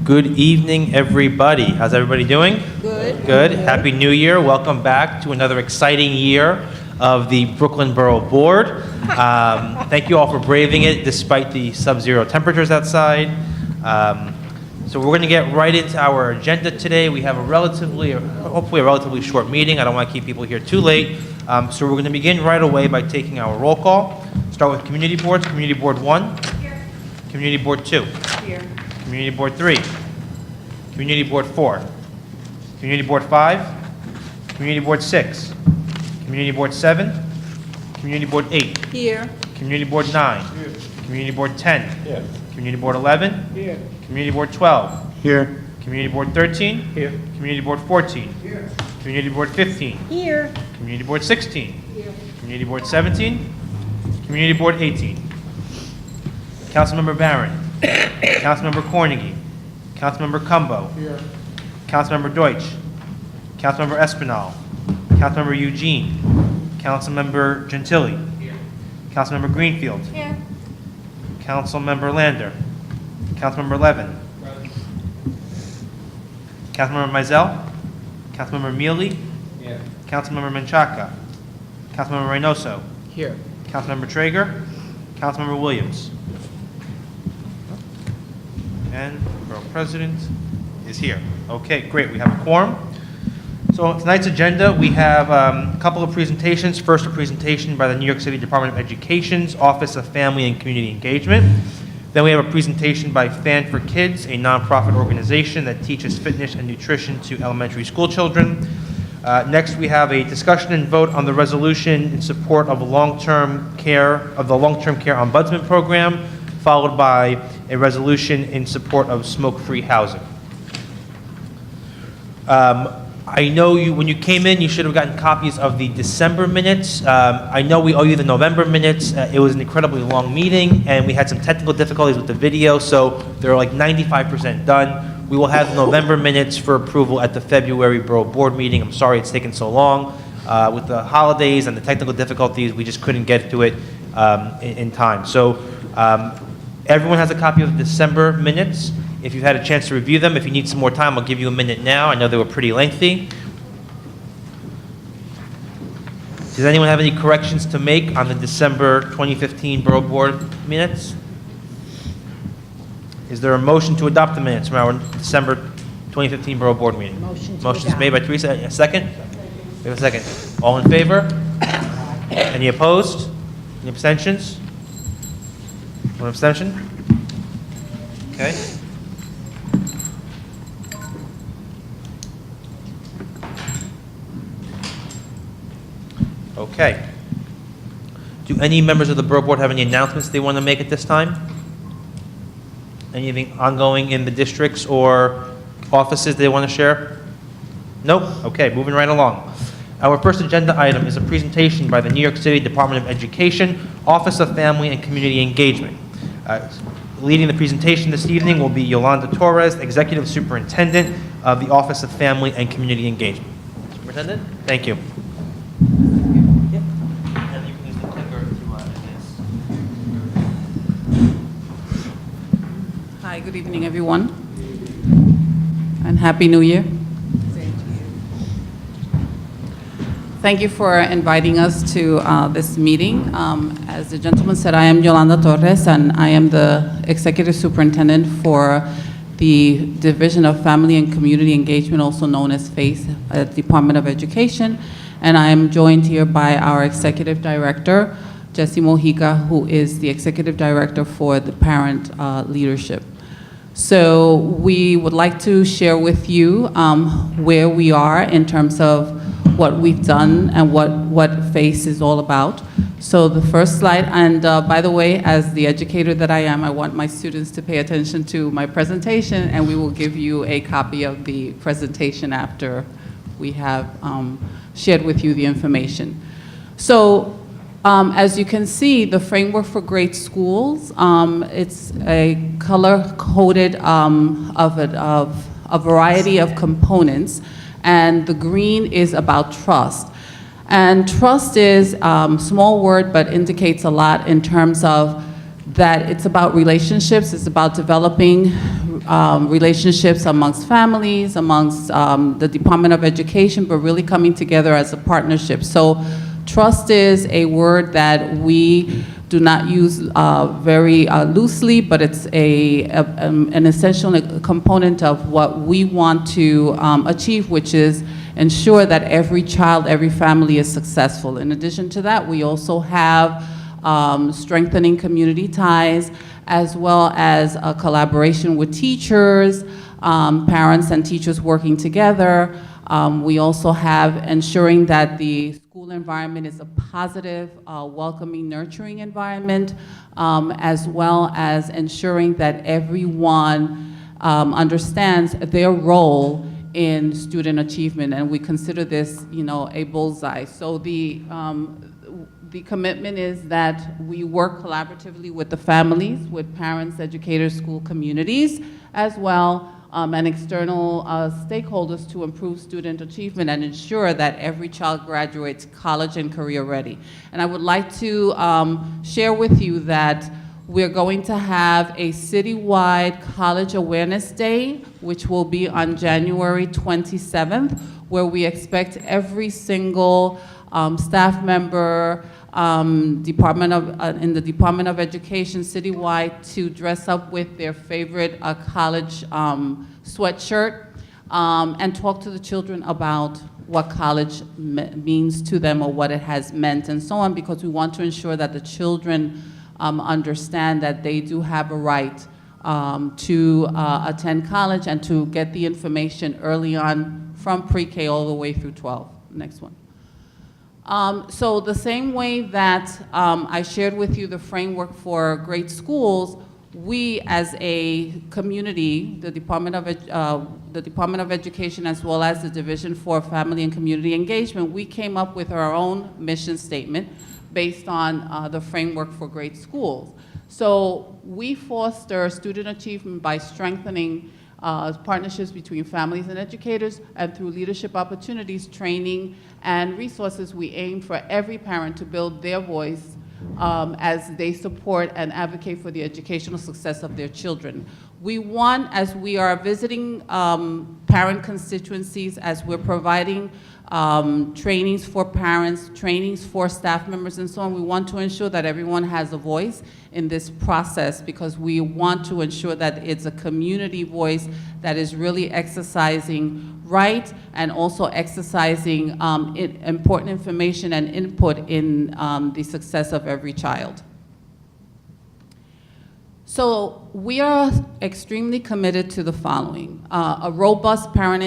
Good evening, everybody. How's everybody doing? Good. Good. Happy New Year. Welcome back to another exciting year of the Brooklyn Borough Board. Thank you all for braving it despite the sub-zero temperatures outside. So we're going to get right into our agenda today. We have hopefully a relatively short meeting. I don't want to keep people here too late. So we're going to begin right away by taking our roll call. Start with community boards. Community Board 1. Here. Community Board 2. Here. Community Board 3. Community Board 4. Community Board 5. Community Board 6. Community Board 7. Community Board 8. Here. Community Board 9. Here. Community Board 10. Here. Community Board 11. Here. Community Board 12. Here. Community Board 13. Here. Community Board 14. Here. Community Board 15. Here. Community Board 16. Here. Community Board 17. Community Board 18. Councilmember Barron. Councilmember Cornegie. Councilmember Cumbo. Here. Councilmember Deutsch. Councilmember Espinal. Councilmember Eugene. Councilmember Gentili. Here. Councilmember Greenfield. Here. Councilmember Lander. Councilmember Levin. Councilmember Mizell. Councilmember Mealy. Here. Councilmember Menchaca. Councilmember Reynoso. Here. Councilmember Traeger. Councilmember Williams. And Borough President is here. Okay, great. We have a quorum. So tonight's agenda, we have a couple of presentations. First, a presentation by the New York City Department of Education's Office of Family and Community Engagement. Then we have a presentation by Fan for Kids, a nonprofit organization that teaches fitness and nutrition to elementary school children. Next, we have a discussion and vote on the resolution in support of the long-term care ombudsman program, followed by a resolution in support of smoke-free housing. I know when you came in, you should have gotten copies of the December minutes. I know we owe you the November minutes. It was an incredibly long meeting, and we had some technical difficulties with the video, so they're like 95% done. We will have November minutes for approval at the February Borough Board meeting. I'm sorry it's taken so long. With the holidays and the technical difficulties, we just couldn't get to it in time. So everyone has a copy of the December minutes. If you've had a chance to review them, if you need some more time, I'll give you a minute now. I know they were pretty lengthy. Does anyone have any corrections to make on the December 2015 Borough Board minutes? Is there a motion to adopt the minutes from our December 2015 Borough Board meeting? Motion's made by Teresa. A second? We have a second. All in favor? Any opposed? Any abstentions? One abstention? Okay. Okay. Do any members of the Borough Board have any announcements they want to make at this time? Anything ongoing in the districts or offices they want to share? Nope? Okay, moving right along. Our first agenda item is a presentation by the New York City Department of Education, Office of Family and Community Engagement. Leading the presentation this evening will be Yolanda Torres, Executive Superintendent of the Office of Family and Community Engagement. Superintendent, thank you. Hi, good evening, everyone. And Happy New Year. Thank you for inviting us to this meeting. As the gentleman said, I am Yolanda Torres, and I am the Executive Superintendent for the Division of Family and Community Engagement, also known as FACE, at the Department of Education. And I am joined here by our Executive Director, Jesse Mojica, who is the Executive Director for the Parent Leadership. So we would like to share with you where we are in terms of what we've done and what FACE is all about. So the first slide, and by the way, as the educator that I am, I want my students to pay attention to my presentation, and we will give you a copy of the presentation after we have shared with you the information. So as you can see, the framework for great schools, it's a color-coded of a variety of components, and the green is about trust. And trust is a small word, but indicates a lot in terms of that it's about relationships, it's about developing relationships amongst families, amongst the Department of Education, but really coming together as a partnership. So trust is a word that we do not use very loosely, but it's an essential component of what we want to achieve, which is ensure that every child, every family is successful. In addition to that, we also have strengthening community ties, as well as a collaboration with teachers, parents and teachers working together. We also have ensuring that the school environment is a positive, welcoming, nurturing environment, as well as ensuring that everyone understands their role in student achievement, and we consider this, a bullseye. So the commitment is that we work collaboratively with the families, with parents, educators, school communities, as well, and external stakeholders to improve student achievement and ensure that every child graduates college and career ready. And I would like to share with you that we're going to have a citywide College Awareness Day, which will be on January 27th, where we expect every single staff member in the Department of Education citywide to dress up with their favorite college sweatshirt and talk to the children about what college means to them or what it has meant and so on, because we want to ensure that the children understand that they do have a right to attend college and to get the information early on from pre-K all the way through 12. Next one. So the same way that I shared with you the framework for great schools, we as a community, the Department of Education, as well as the Division for Family and Community Engagement, we came up with our own mission statement based on the framework for great schools. So we foster student achievement by strengthening partnerships between families and educators, and through leadership opportunities, training, and resources, we aim for every parent to build their voice as they support and advocate for the educational success of their children. We want, as we are visiting parent constituencies, as we're providing trainings for parents, trainings for staff members, and so on, we want to ensure that everyone has a voice in this process, because we want to ensure that it's a community voice that is really exercising right and also exercising important information and input in the success of every child. So we are extremely committed to the following. A robust parent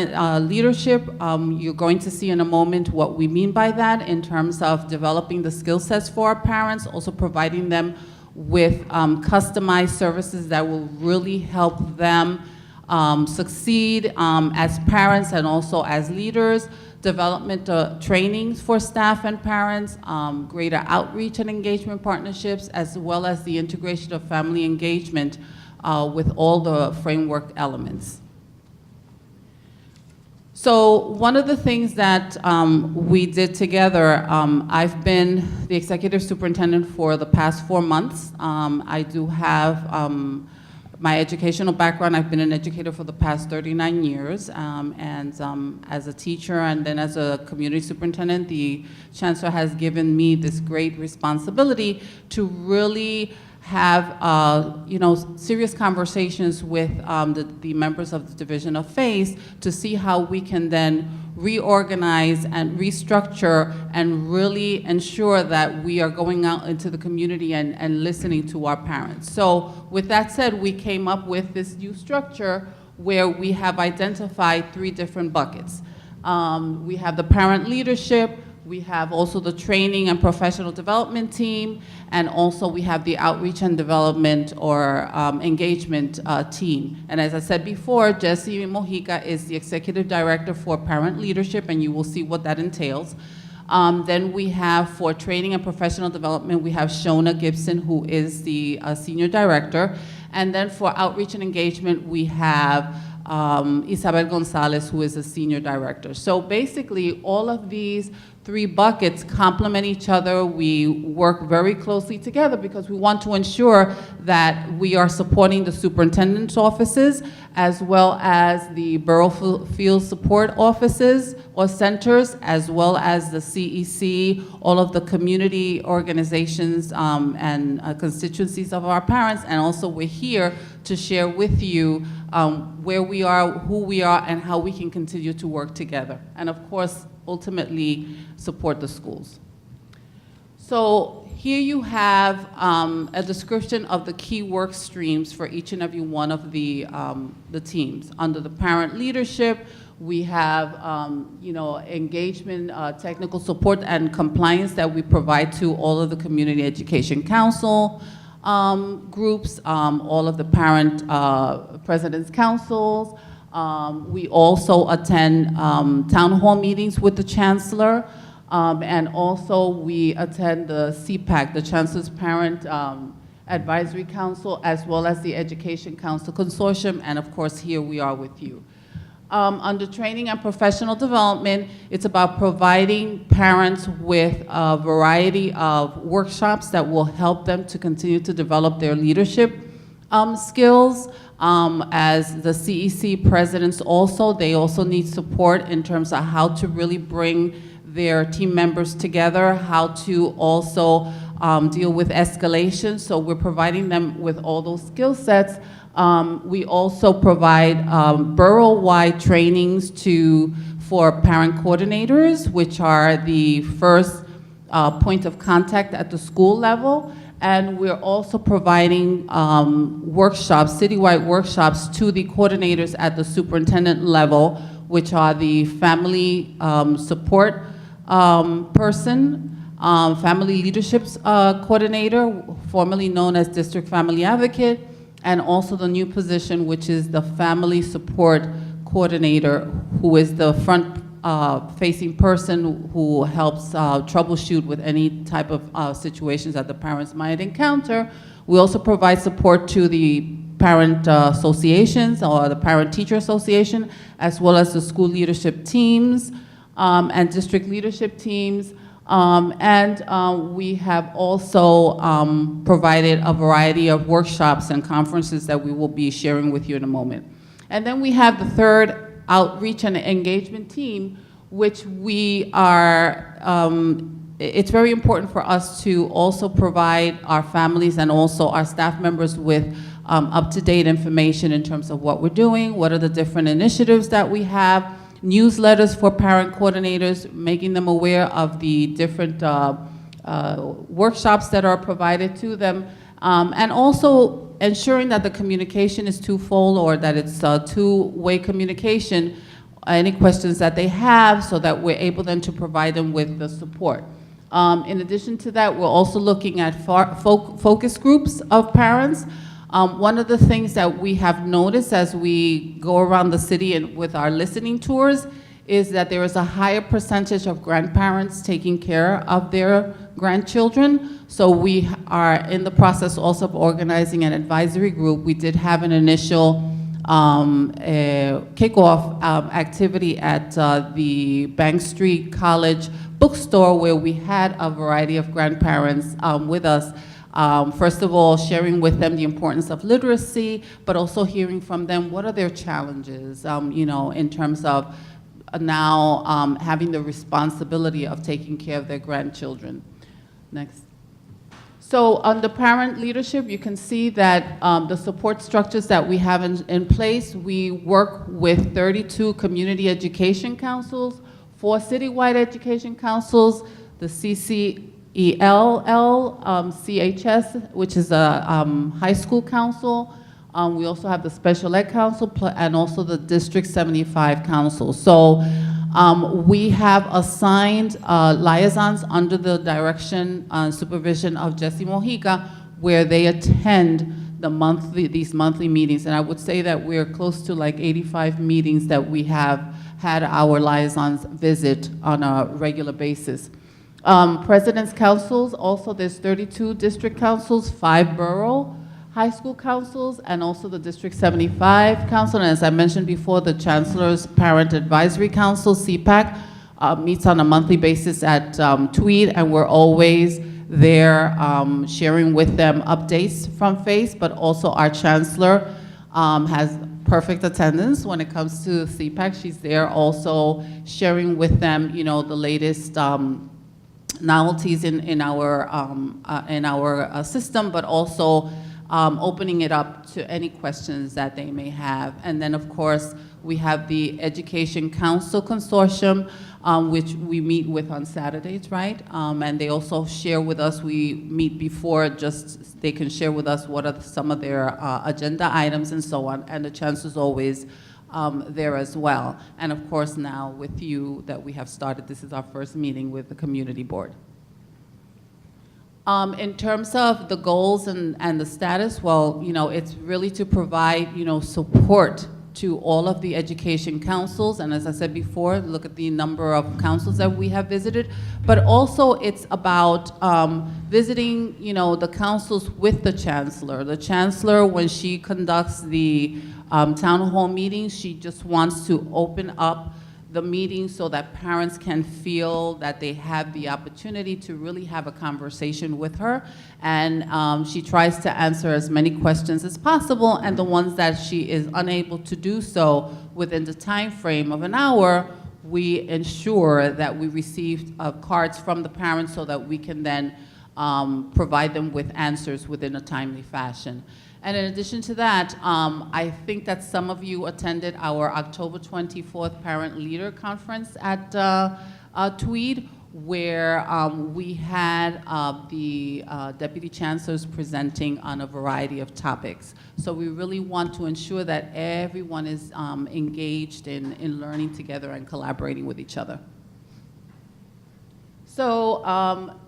leadership. You're going to see in a moment what we mean by that in terms of developing the skill sets for our parents, also providing them with customized services that will really help them succeed as parents and also as leaders. Development trainings for staff and parents, greater outreach and engagement partnerships, as well as the integration of family engagement with all the framework elements. So one of the things that we did together, I've been the executive superintendent for the past 4 months. I do have my educational background. I've been an educator for the past 39 years, and as a teacher and then as a community superintendent, the chancellor has given me this great responsibility to really have serious conversations with the members of the Division of FACE to see how we can then reorganize and restructure and really ensure that we are going out into the community and listening to our parents. So with that said, we came up with this new structure where we have identified 3 different buckets. We have the parent leadership, we have also the training and professional development team, and also we have the outreach and development or engagement team. And as I said before, Jessie Mojica is the executive director for parent leadership, and you will see what that entails. Then we have for training and professional development, we have Shona Gibson, who is the senior director. And then for outreach and engagement, we have Isabel Gonzalez, who is a senior director. So basically, all of these three buckets complement each other. We work very closely together because we want to ensure that we are supporting the superintendent's offices as well as the borough field support offices or centers, as well as the CEC, all of the community organizations and constituencies of our parents. And also we're here to share with you where we are, who we are, and how we can continue to work together. And of course, ultimately support the schools. So here you have a description of the key work streams for each and every one of the teams. Under the parent leadership, we have engagement, technical support, and compliance that we provide to all of the community education council groups, all of the parent president's councils. We also attend town hall meetings with the chancellor, and also we attend the CPAC, the Chancellor's Parent Advisory Council, as well as the Education Council Consortium, and of course here we are with you. Under training and professional development, it's about providing parents with a variety of workshops that will help them to continue to develop their leadership skills. As the CEC presidents also, they also need support in terms of how to really bring their team members together, how to also deal with escalation. So we're providing them with all those skill sets. We also provide borough-wide trainings for parent coordinators, which are the first point of contact at the school level. And we're also providing workshops, citywide workshops, to the coordinators at the superintendent level, which are the family support person, family leadership coordinator, formerly known as district family advocate, and also the new position, which is the family support coordinator, who is the front-facing person who helps troubleshoot with any type of situations that the parents might encounter. We also provide support to the parent associations or the parent-teacher association, as well as the school leadership teams and district leadership teams. We have also provided a variety of workshops and conferences that we will be sharing with you in a moment. And then we have the third outreach and engagement team, which we are, it's very important for us to also provide our families and also our staff members with up-to-date information in terms of what we're doing, what are the different initiatives that we have, newsletters for parent coordinators, making them aware of the different workshops that are provided to them, and also ensuring that the communication is twofold, or that it's a two-way communication, any questions that they have, so that we're able then to provide them with the support. In addition to that, we're also looking at focus groups of parents. One of the things that we have noticed as we go around the city and with our listening tours is that there is a higher percentage of grandparents taking care of their grandchildren. So we are in the process also of organizing an advisory group. We did have an initial kickoff activity at the Bank Street College bookstore, where we had a variety of grandparents with us. First of all, sharing with them the importance of literacy, but also hearing from them what are their challenges, in terms of now having the responsibility of taking care of their grandchildren. Next. So under parent leadership, you can see that the support structures that we have in place, we work with 32 community education councils, 4 citywide education councils, the CCELL, CHS, which is a high school council. We also have the special ed council and also the District 75 council. So we have assigned liaisons under the direction and supervision of Jesse Mojica, where they attend these monthly meetings. And I would say that we're close to like 85 meetings that we have had our liaisons visit on a regular basis. President's councils, also there's 32 district councils, 5 borough high school councils, and also the District 75 council. And as I mentioned before, the Chancellor's Parent Advisory Council, CPAC, meets on a monthly basis at Tweed, and we're always there sharing with them updates from FACE, but also our chancellor has perfect attendance when it comes to CPAC. She's there also sharing with them, you know, the latest novelties in our system, but also opening it up to any questions that they may have. And then, of course, we have the Education Council Consortium, which we meet with on Saturdays, right? And they also share with us, we meet before, just they can share with us what are some of their agenda items and so on, and the chancellor's always there as well. And of course, now with you that we have started, this is our first meeting with the community board. In terms of the goals and the status, well, you know, it's really to provide, you know, support to all of the education councils, and as I said before, look at the number of councils that we have visited, but also it's about visiting, you know, the councils with the chancellor. The chancellor, when she conducts the town hall meetings, she just wants to open up the meeting so that parents can feel that they have the opportunity to really have a conversation with her. And she tries to answer as many questions as possible, and the ones that she is unable to do so within the time frame of an hour, we ensure that we receive cards from the parents so that we can then provide them with answers within a timely fashion. And in addition to that, I think that some of you attended our October 24th Parent Leader Conference at Tweed, where we had the Deputy Chancellors presenting on a variety of topics. So we really want to ensure that everyone is engaged in learning together and collaborating with each other. So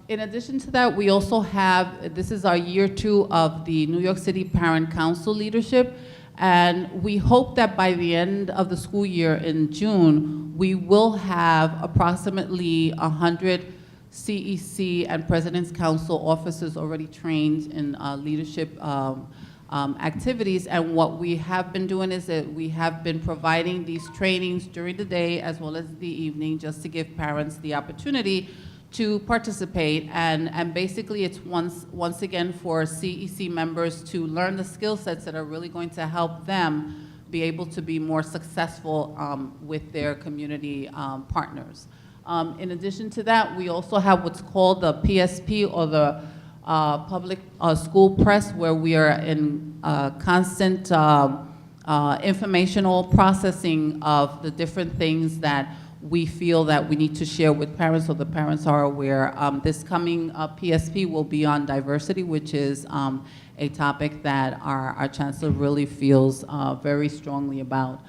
in addition to that, we also have, this is our year 2 of the New York City Parent Council leadership, and we hope that by the end of the school year in June, we will have approximately 100 CEC and President's Council officers already trained in leadership activities. And what we have been doing is that we have been providing these trainings during the day as well as the evening, just to give parents the opportunity to participate, and basically it's once again for CEC members to learn the skill sets that are really going to help them be able to be more successful with their community partners. In addition to that, we also have what's called the PSP, or the Public School Press, where we are in constant informational processing of the different things that we feel that we need to share with parents, so the parents are aware. This coming PSP will be on diversity, which is a topic that our chancellor really feels very strongly about.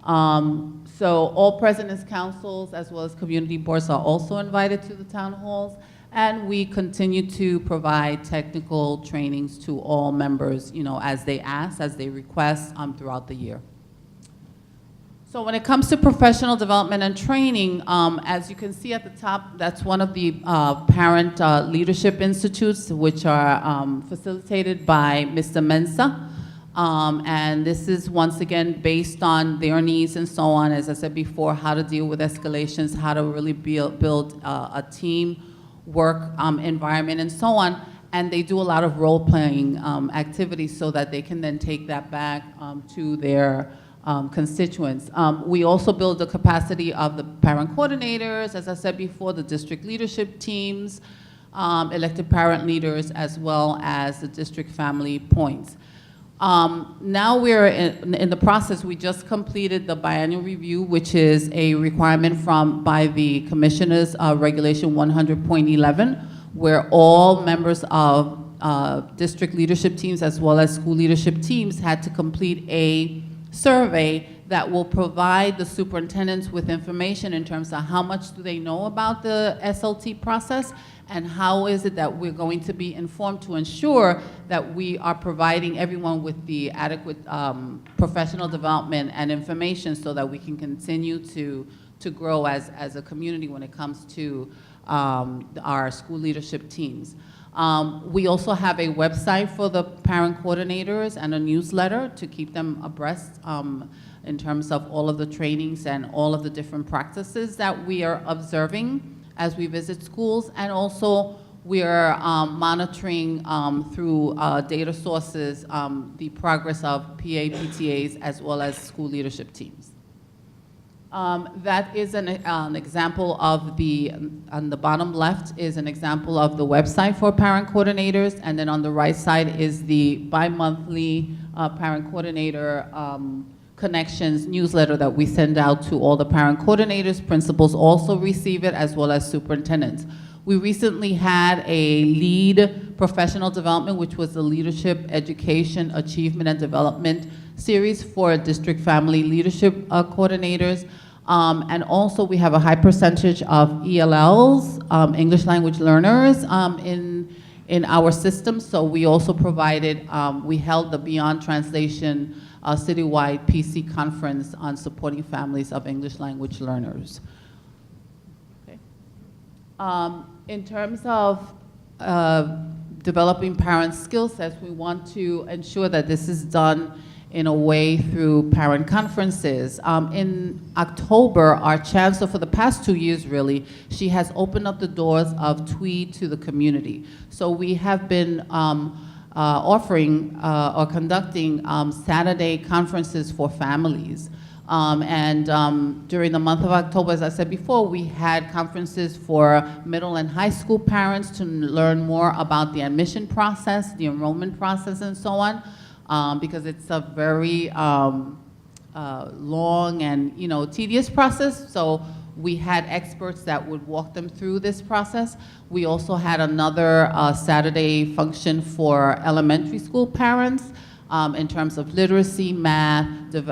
So all president's councils as well as community boards are also invited to the town halls, and we continue to provide technical trainings to all members, you know, as they ask, as they request throughout the year. So when it comes to professional development and training, as you can see at the top, that's one of the parent leadership institutes, which are facilitated by Mr. Mensah. And this is once again based on their needs and so on, as I said before, how to deal with escalations, how to really build a team work environment and so on. And they do a lot of role-playing activities so that they can then take that back to their constituents. We also build the capacity of the parent coordinators, as I said before, the district leadership teams, elected parent leaders, as well as the district family points. Now we're in the process, we just completed the biannual review, which is a requirement by the commissioners of Regulation 100.11, where all members of district leadership teams as well as school leadership teams had to complete a survey that will provide the superintendents with information in terms of how much do they know about the SLT process, and how is it that we're going to be informed to ensure that we are providing everyone with the adequate professional development and information so that we can continue to grow as a community when it comes to our school leadership teams. We also have a website for the parent coordinators and a newsletter to keep them abreast in terms of all of the trainings and all of the different practices that we are observing as we visit schools. And also, we are monitoring through data sources the progress of PA, PTAs, as well as school leadership teams. That is an example of on the bottom left is an example of the website for parent coordinators, and then on the right side is the bi-monthly parent coordinator connections newsletter that we send out to all the parent coordinators. Principals also receive it, as well as superintendents. We recently had a lead professional development, which was the Leadership, Education, Achievement, and Development series for district family leadership coordinators. And also we have a high percentage of ELLs, English language learners, in our system. So we also provided, we held the Beyond Translation citywide PC conference on supporting families of English language learners. Okay. In terms of developing parent skill sets, we want to ensure that this is done in a way through parent conferences. In October, our chancellor, for the past 2 years really, she has opened up the doors of TWEED to the community. So we have been offering or conducting Saturday conferences for families. During the month of October, as I said before, we had conferences for middle and high school parents to learn more about the admission process, the enrollment process, and so on, because it's a very long and tedious process. So we had experts that would walk them through this process. We also had another Saturday function for elementary school parents. In terms of literacy, math,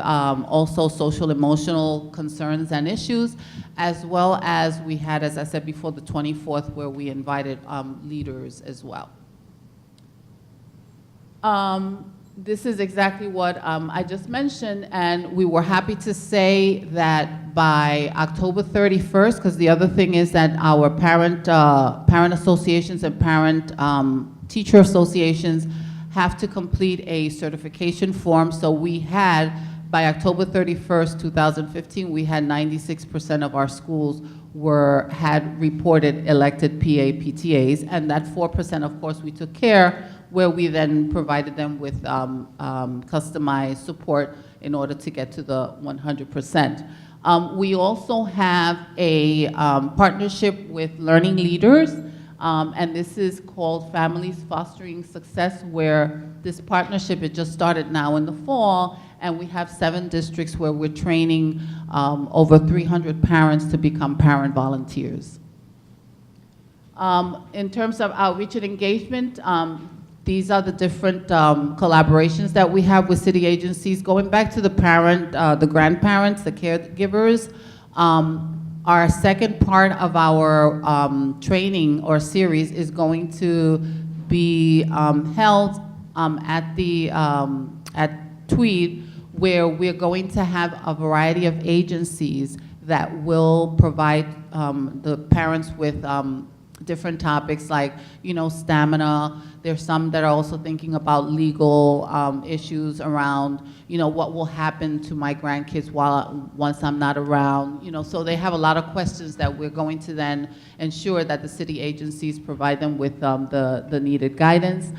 also social emotional concerns and issues, as well as we had, as I said before, the 24th, where we invited leaders as well. This is exactly what I just mentioned, and we were happy to say that by October 31st, because the other thing is that our parent associations and parent teacher associations have to complete a certification form. So we had, by October 31st, 2015, we had 96% of our schools had reported elected PA PTAs, and that 4%, of course, we took care, where we then provided them with customized support in order to get to the 100%. We also have a partnership with Learning Leaders, and this is called Families Fostering Success, where this partnership, it just started now in the fall, and we have 7 districts where we're training over 300 parents to become parent volunteers. In terms of outreach and engagement, these are the different collaborations that we have with city agencies. Going back to the grandparents, the caregivers, our second part of our training or series is going to be held at TWEED, where we're going to have a variety of agencies that will provide the parents with different topics like, stamina. There's some that are also thinking about legal issues around, what will happen to my grandkids once I'm not around. So they have a lot of questions that we're going to then ensure that the city agencies provide them with the needed guidance.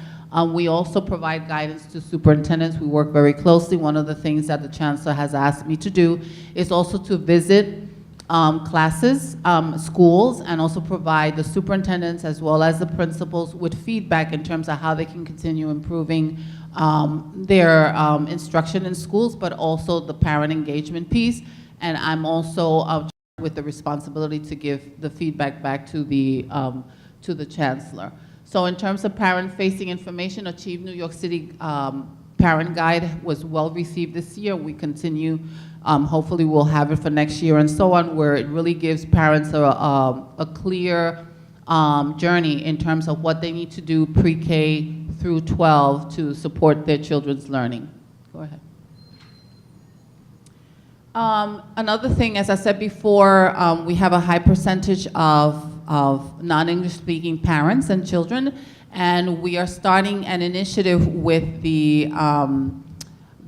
We also provide guidance to superintendents. We work very closely. One of the things that the chancellor has asked me to do is also to visit classes, schools, and also provide the superintendents as well as the principals with feedback in terms of how they can continue improving their instruction in schools, but also the parent engagement piece. And I'm also with the responsibility to give the feedback back to the chancellor. So in terms of parent-facing information, Achieve New York City Parent Guide was well received this year. We continue, hopefully we'll have it for next year and so on, where it really gives parents a clear journey in terms of what they need to do pre-K through 12 to support their children's learning. Go ahead. Another thing, as I said before, we have a high percentage of non-English speaking parents and children, and we are starting an initiative with the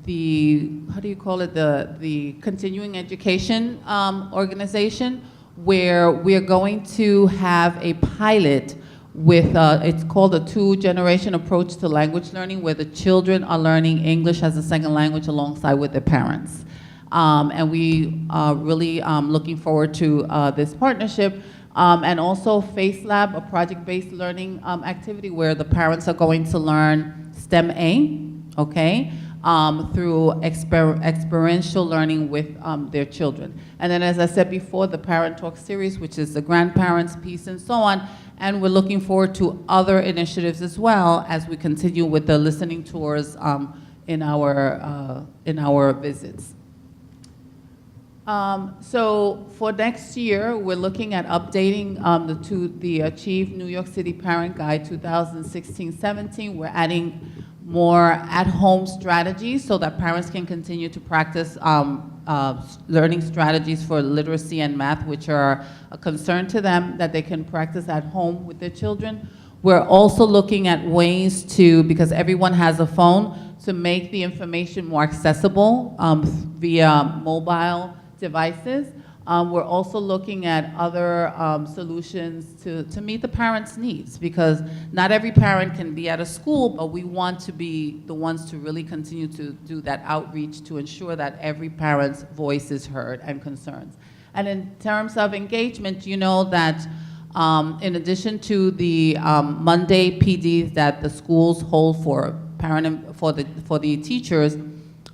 how do you call it, the continuing education organization, where we're going to have a pilot with, it's called a two-generation approach to language learning, where the children are learning English as a second language alongside with their parents. And we are really looking forward to this partnership. And also FACE Lab, a project-based learning activity where the parents are going to learn STEM A, okay, through experiential learning with their children. And then, as I said before, the Parent Talk series, which is the grandparents piece and so on. And we're looking forward to other initiatives as well as we continue with the listening tours in our visits. So for next year, we're looking at updating the Achieve New York City Parent Guide 2016-17. We're adding more at-home strategies so that parents can continue to practice learning strategies for literacy and math, which are a concern to them, that they can practice at home with their children. We're also looking at ways to, because everyone has a phone, to make the information more accessible via mobile devices. We're also looking at other solutions to meet the parents' needs, because not every parent can be at a school, but we want to be the ones to really continue to do that outreach to ensure that every parent's voice is heard and concerns. And in terms of engagement, you know that in addition to the Monday PDs that the schools hold for the teachers,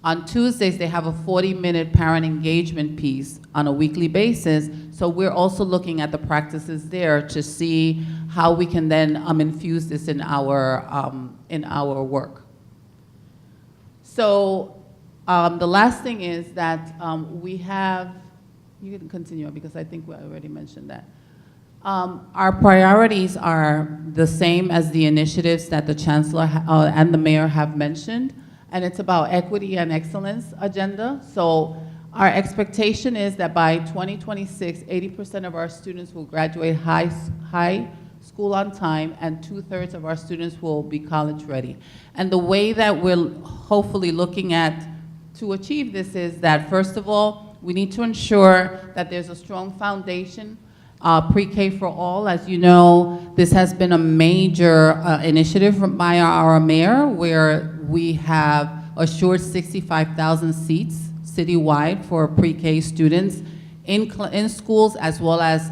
on Tuesdays, they have a 40-minute parent engagement piece on a weekly basis. So we're also looking at the practices there to see how we can then infuse this in our work. So the last thing is that we have, you can continue because I think we already mentioned that. Our priorities are the same as the initiatives that the Chancellor and the Mayor have mentioned. And it's about equity and excellence agenda. So our expectation is that by 2026, 80% of our students will graduate high school on time, and 2/3 of our students will be college ready. And the way that we're hopefully looking at to achieve this is that, first of all, we need to ensure that there's a strong foundation, pre-K for all. As you know, this has been a major initiative by our mayor, where we have assured 65,000 seats citywide for pre-K students in schools as well as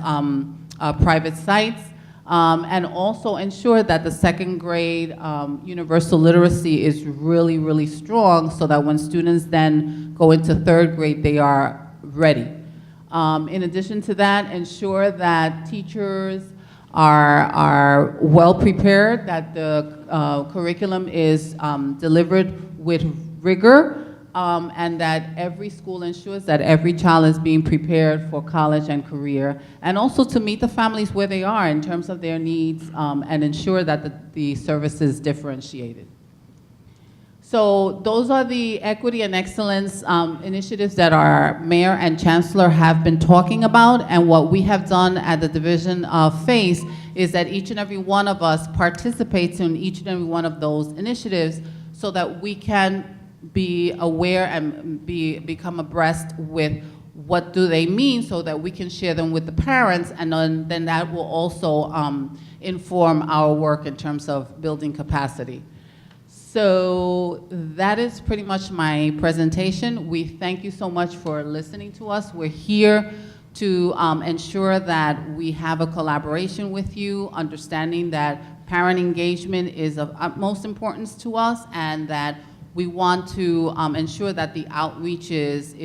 private sites, and also ensure that the second grade universal literacy is really, really strong, so that when students then go into third grade, they are ready. In addition to that, ensure that teachers are well prepared, that the curriculum is delivered with rigor, and that every school ensures that every child is being prepared for college and career, and also to meet the families where they are in terms of their needs, and ensure that the service is differentiated. So those are the equity and excellence initiatives that our mayor and chancellor have been talking about. And what we have done at the division of FACE is that each and every one of us participates in each and every one of those initiatives so that we can be aware and become abreast with what do they mean, so that we can share them with the parents, and then that will also inform our work in terms of building capacity. So that is pretty much my presentation. We thank you so much for listening to us. We're here to ensure that we have a collaboration with you, understanding that parent engagement is of utmost importance to us, and that we want to ensure that the outreach is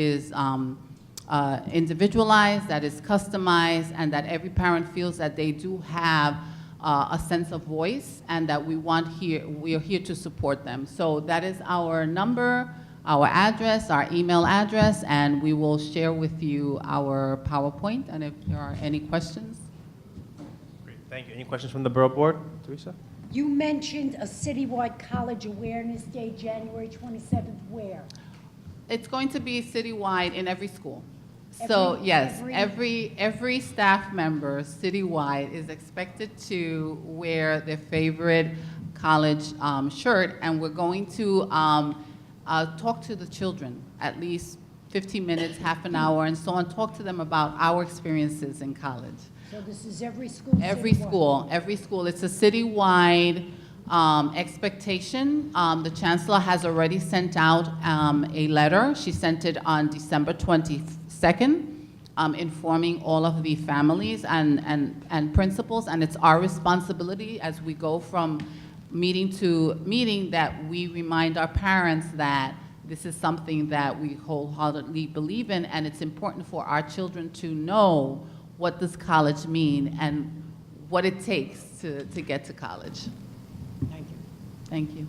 individualized, that is customized, and that every parent feels that they do have a sense of voice, and that we are here to support them. So that is our number, our address, our email address, and we will share with you our PowerPoint, and if there are any questions. Great, thank you. Any questions from the Borough Board, Teresa? You mentioned a citywide college awareness day, January 27th, where? It's going to be citywide in every school. So yes, every staff member citywide is expected to wear their favorite college shirt, and we're going to talk to the children, at least 15 minutes, half an hour, and so on. Talk to them about our experiences in college. So this is every school? Every citywide? school, every school. It's a citywide expectation. The chancellor has already sent out a letter. She sent it on December 22nd, informing all of the families and principals, and it's our responsibility as we go from meeting to meeting that we remind our parents that this is something that we wholeheartedly believe in, and it's important for our children to know what does college mean and what it takes to get to college. Thank you. Thank you.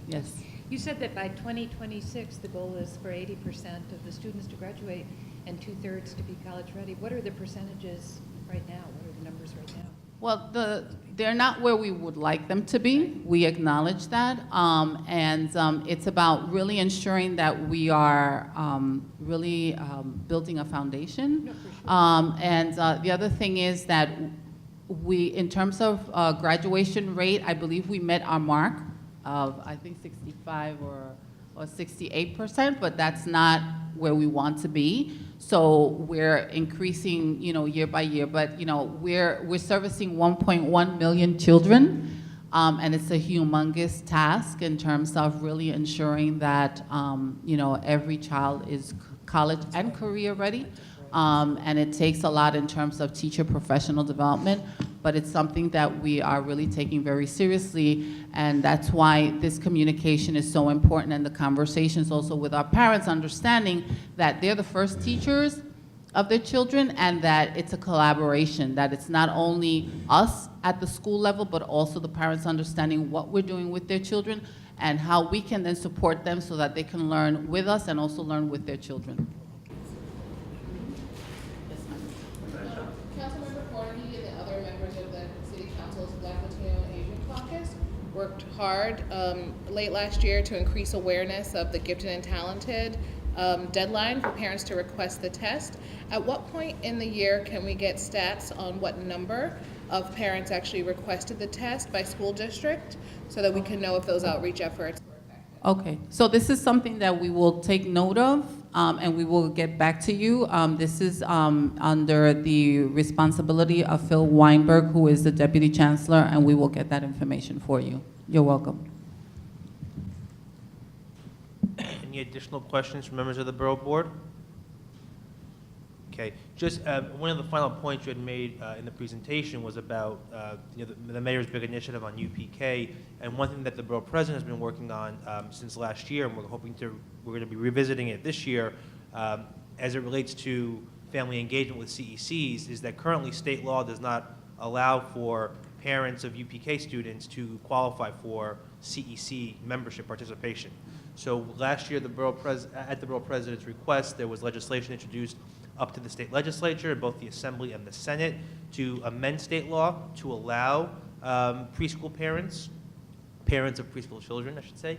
Yes. You said that by 2026, the goal is for 80% of the students to graduate and 2/3 to be college-ready. What are the percentages right now? What are the numbers right now? Well, they're not where we would like them to be. We acknowledge that. It's about really ensuring that we are really building a foundation. No, for sure. The other thing is that in terms of graduation rate, I believe we met our mark of, I think, 65 or 68%, but that's not where we want to be. So we're increasing, year by year, but, we're servicing 1.1 million children, and it's a humongous task in terms of really ensuring that, every child is college and career ready. And it takes a lot in terms of teacher professional development, but it's something that we are really taking very seriously, and that's why this communication is so important, and the conversations also with our parents, understanding that they're the first teachers of their children, and that it's a collaboration, that it's not only us at the school level, but also the parents understanding what we're doing with their children and how we can then support them so that they can learn with us and also learn with their children. Councilmember Carney and the other members of the City Council's Black, Latino, and Asian Caucus worked hard late last year to increase awareness of the gifted and talented deadline for parents to request the test. At what point in the year can we get stats on what number of parents actually requested the test by school district so that we can know if those outreach efforts were effective? Okay, so this is something that we will take note of, and we will get back to you. This is under the responsibility of Phil Weinberg, who is the Deputy Chancellor, and we will get that information for you. You're welcome. Any additional questions from members of the Borough Board? Okay, just one of the final points you had made in the presentation was about the mayor's big initiative on UPK, and one thing that the Borough President has been working on since last year, and we're going to be revisiting it this year, as it relates to family engagement with CECs, is that currently state law does not allow for parents of UPK students to qualify for CEC membership participation. So last year, at the Borough President's request, there was legislation introduced up to the state legislature, both the Assembly and the Senate, to amend state law to allow preschool parents of preschool children, I should say,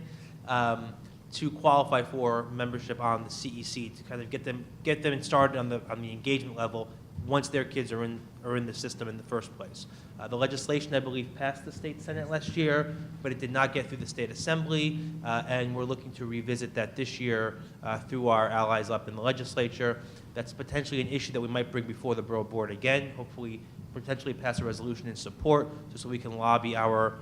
to qualify for membership on the CEC, to kind of get them started on the engagement level once their kids are in the system in the first place. The legislation, I believe, passed the state Senate last year, but it did not get through the state Assembly, and we're looking to revisit that this year through our allies up in the legislature. That's potentially an issue that we might bring before the Borough Board again, hopefully potentially pass a resolution in support, just so we can lobby our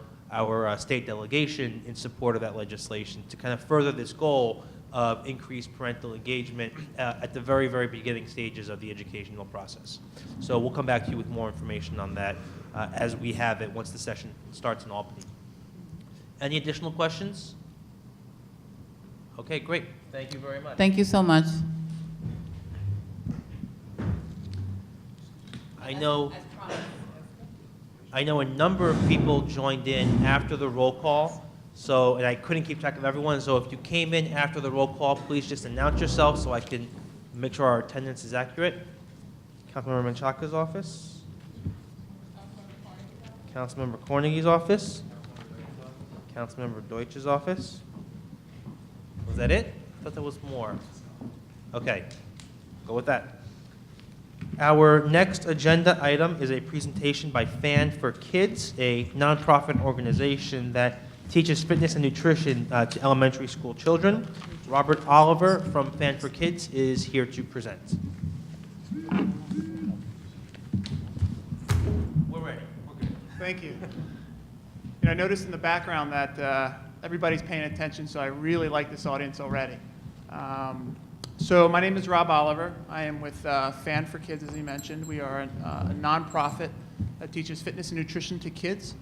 state delegation in support of that legislation to kind of further this goal of increased parental engagement at the very, very beginning stages of the educational process. So we'll come back to you with more information on that as we have it once the session starts in Albany. Any additional questions? Okay, great. Thank you very much. Thank you so much. I know a number of people joined in after the roll call, and I couldn't keep track of everyone, so if you came in after the roll call, please just announce yourself so I can make sure our attendance is accurate. Councilmember Menchaca's office. Councilmember Cornegie's office. Councilmember Deutsch's office. Was that it? I thought there was more. Okay, go with that. Our next agenda item is a presentation by Fan for Kids, a nonprofit organization that teaches fitness and nutrition to elementary school children. Robert Oliver from Fan for Kids is here to present. We're ready. We're good. Thank you. You know, I noticed in the background that everybody's paying attention, so I really like this audience already. So my name is Rob Oliver. I am with Fan for Kids, as he mentioned. We are a nonprofit that teaches fitness and nutrition to kids.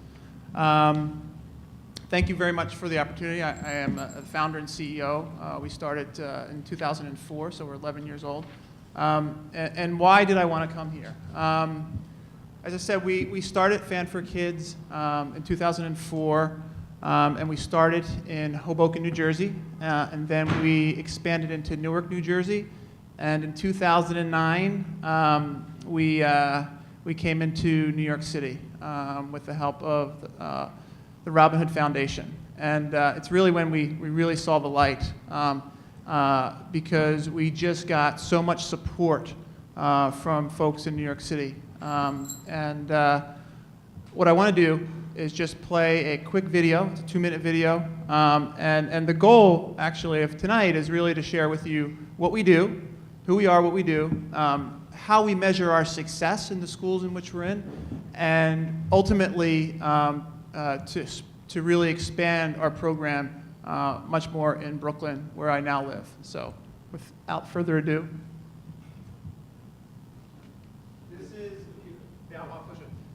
Thank you very much for the opportunity. I am a founder and CEO. We started in 2004, so we're 11 years old. And why did I want to come here? As I said, we started Fan for Kids in 2004, and we started in Hoboken, New Jersey, and then we expanded into Newark, New Jersey. And in 2009, we came into New York City with the help of the Robin Hood Foundation. And it's really when we really saw the light, because we just got so much support from folks in New York City. And what I want to do is just play a quick video. It's a 2-minute video. And the goal, actually, of tonight is really to share with you what we do, who we are, what we do, how we measure our success in the schools in which we're in, and ultimately to really expand our program much more in Brooklyn, where I now live. So without further ado,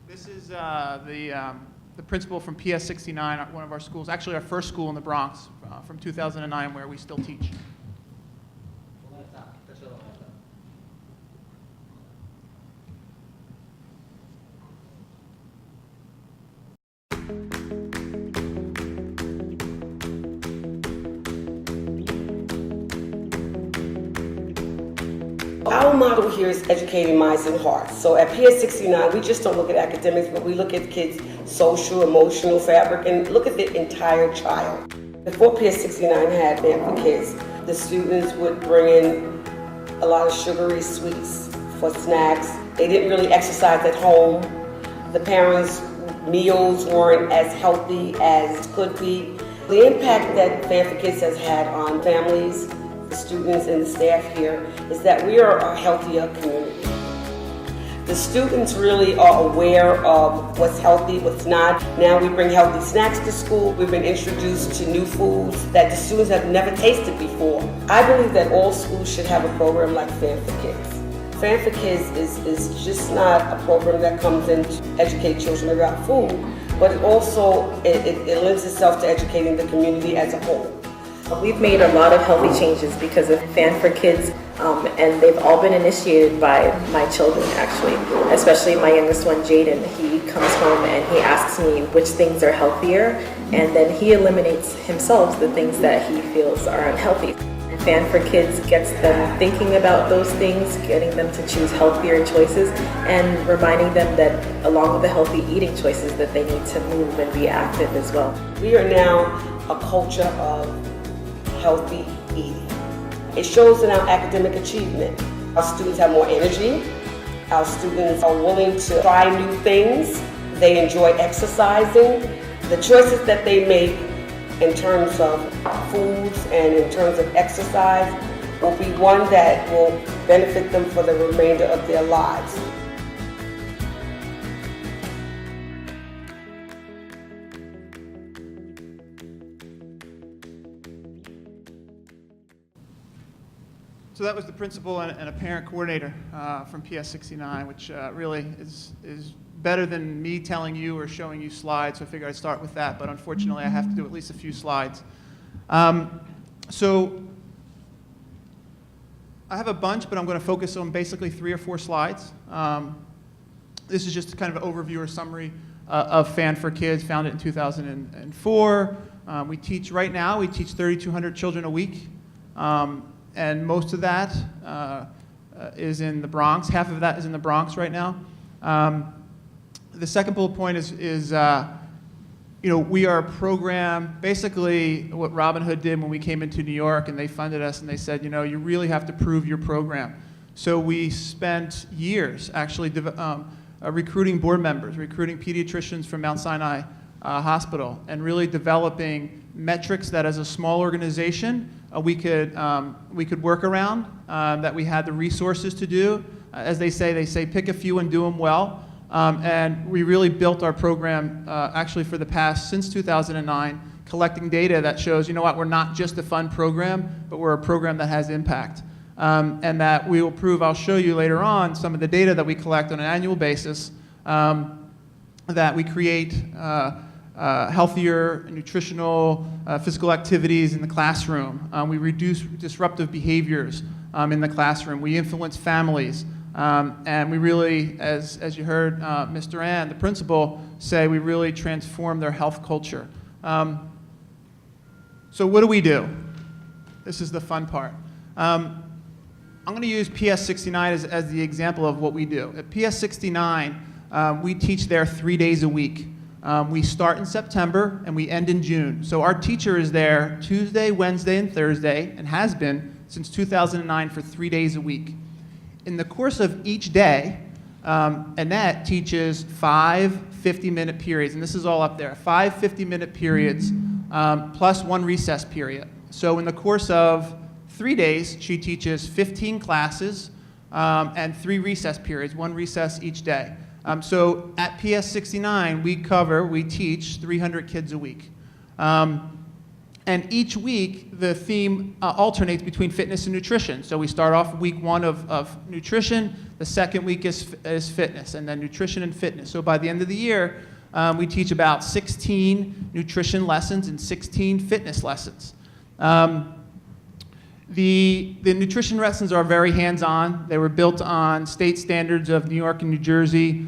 this is the principal from PS 69, one of our schools, actually our first school in the Bronx from 2009, where we still teach. Our model here is educating minds and hearts. So at PS 69, we just don't look at academics, but we look at kids' social, emotional fabric, and look at the entire child. Before PS 69 had Fan for Kids, the students would bring in a lot of sugary sweets for snacks. They didn't really exercise at home. The parents' meals weren't as healthy as could be. The impact that Fan for Kids has had on families, the students and the staff here, is that we are a healthier community. The students really are aware of what's healthy, what's not. Now we bring healthy snacks to school. We've been introduced to new foods that the students have never tasted before. I believe that all schools should have a program like Fan for Kids. Fan for Kids is just not a program that comes in to educate children about food, but it also it lends itself to educating the community as a whole. We've made a lot of healthy changes because of Fan for Kids, and they've all been initiated by my children, actually, especially my youngest one, Jaden. He comes home and he asks me which things are healthier, and then he eliminates himself the things that he feels are unhealthy. Fan for Kids gets them thinking about those things, getting them to choose healthier choices, and reminding them that along with the healthy eating choices that they need to move and be active as well. We are now a culture of healthy eating. It shows in our academic achievement. Our students have more energy. Our students are willing to try new things. They enjoy exercising. The choices that they make in terms of foods and in terms of exercise will be one that will benefit them for the remainder of their lives. So that was the principal and a parent coordinator from PS 69, which really is better than me telling you or showing you slides, so I figured I'd start with that, but unfortunately I have to do at least a few slides. So I have a bunch, but I'm going to focus on basically 3 or 4 slides. This is just kind of an overview or summary of Fan for Kids, founded in 2004. We teach right now, we teach 3,200 children a week. And most of that is in the Bronx. Half of that is in the Bronx right now. The second bullet point is you know, we are a program, basically what Robin Hood did when we came into New York and they funded us and they said, you know, you really have to prove your program. So we spent years actually recruiting board members, recruiting pediatricians from Mount Sinai hospital, and really developing metrics that as a small organization we could work around, that we had the resources to do. As they say pick a few and do them well. And we really built our program actually for the past, since 2009, collecting data that shows, you know what, we're not just a fun program, but we're a program that has impact. And that we will prove, I'll show you later on, some of the data that we collect on an annual basis, that we create healthier, nutritional, physical activities in the classroom. We reduce disruptive behaviors in the classroom. We influence families. And we really, as you heard Ms. Duran, the principal, say, we really transform their health culture. So what do? This is the fun part. I'm going to use PS 69 as the example of what we do. At PS 69, we teach there 3 days a week. We start in September and we end in June. So our teacher is there Tuesday, Wednesday, and Thursday, and has been since 2009 for 3 days a week. In the course of each day, Annette teaches 5 50-minute periods, and this is all up there, 5 50-minute periods plus 1 recess period. So in the course of 3 days, she teaches 15 classes and 3 recess periods, 1 recess each day. So at PS 69, we teach 300 kids a week. And each week, the theme alternates between fitness and nutrition. So we start off week 1 of nutrition, the second week is fitness, and then nutrition and fitness. So by the end of the year, we teach about 16 nutrition lessons and 16 fitness lessons. The nutrition lessons are very hands-on. They were built on state standards of New York and New Jersey.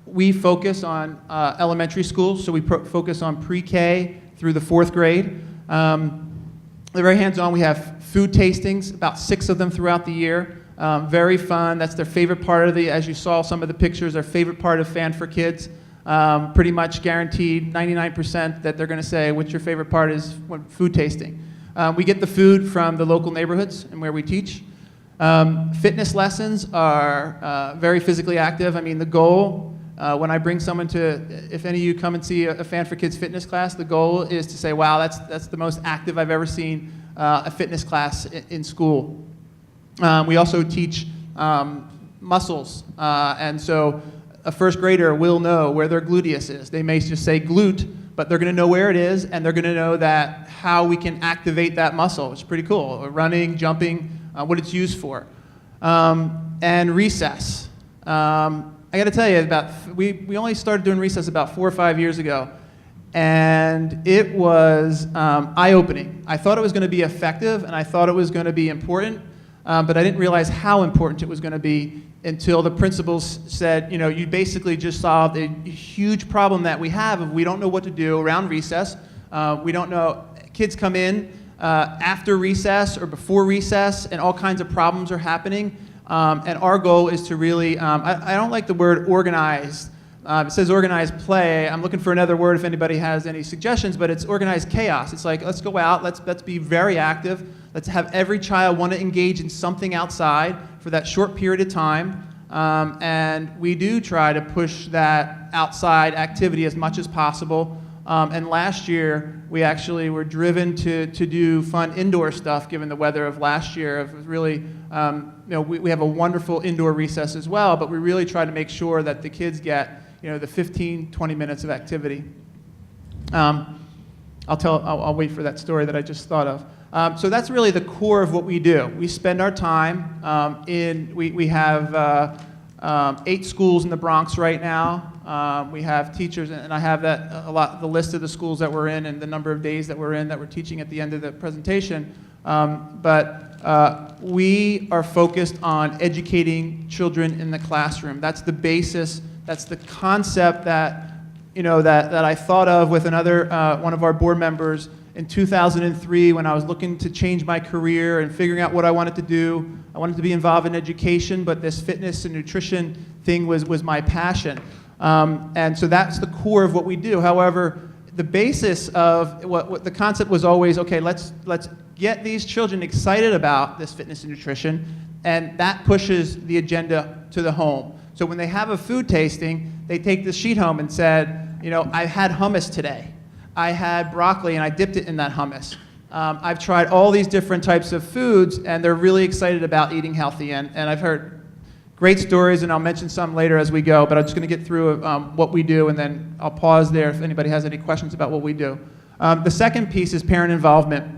We focus on elementary schools, so we focus on pre-K through the 4th grade. They're very hands-on. We have food tastings, about 6 of them throughout the year. Very fun. That's their favorite part of as you saw some of the pictures, their favorite part of Fan for Kids. Pretty much guaranteed, 99% that they're going to say, what's your favorite part is food tasting. We get the food from the local neighborhoods and where we teach. Fitness lessons are very physically active. I mean, the goal, when I bring someone if any of you come and see a Fan for Kids fitness class, the goal is to say, wow, that's the most active I've ever seen a fitness class in school. We also teach muscles, and so a first grader will know where their gluteus is. They may just say glute, but they're going to know where it is, and they're going to know how we can activate that muscle. It's pretty cool. Running, jumping, what it's used for. And recess. I got to tell you, we only started doing recess about 4 or 5 years ago, and it was eye-opening. I thought it was going to be effective, and I thought it was going to be important, but I didn't realize how important it was going to be until the principals said, you basically just solved a huge problem that we have of we don't know what to do around recess. We don't know. Kids come in after recess or before recess, and all kinds of problems are happening. And our goal is to really, I don't like the word organized. It says organized play. I'm looking for another word if anybody has any suggestions, but it's organized chaos. It's like, let's go out, let's be very active. Let's have every child want to engage in something outside for that short period of time. And we do try to push that outside activity as much as possible. And last year, we actually were driven to do fun indoor stuff, given the weather of last year. It was really, we have a wonderful indoor recess as well, but we really try to make sure that the kids get, the 15, 20 minutes of activity. I'll wait for that story that I just thought of. So that's really the core of what we do. We spend our time we have 8 schools in the Bronx right now. We have teachers, and I have the list of the schools that we're in and the number of days that we're in that we're teaching at the end of the presentation. But we are focused on educating children in the classroom. That's the basis. That's the concept that I thought of with another one of our board members in 2003 when I was looking to change my career and figuring out what I wanted to do. I wanted to be involved in education, but this fitness and nutrition thing was my passion. And so that's the core of what we do. However, the basis of what the concept was always, okay, let's get these children excited about this fitness and nutrition, and that pushes the agenda to the home. So when they have a food tasting, they take the sheet home and said, You know, I had hummus today. I had broccoli and I dipped it in that hummus. I've tried all these different types of foods, and they're really excited about eating healthy. And I've heard great stories, and I'll mention some later as we go, but I'm just going to get through what we do, and then I'll pause there if anybody has any questions about what we do. The second piece is parent involvement.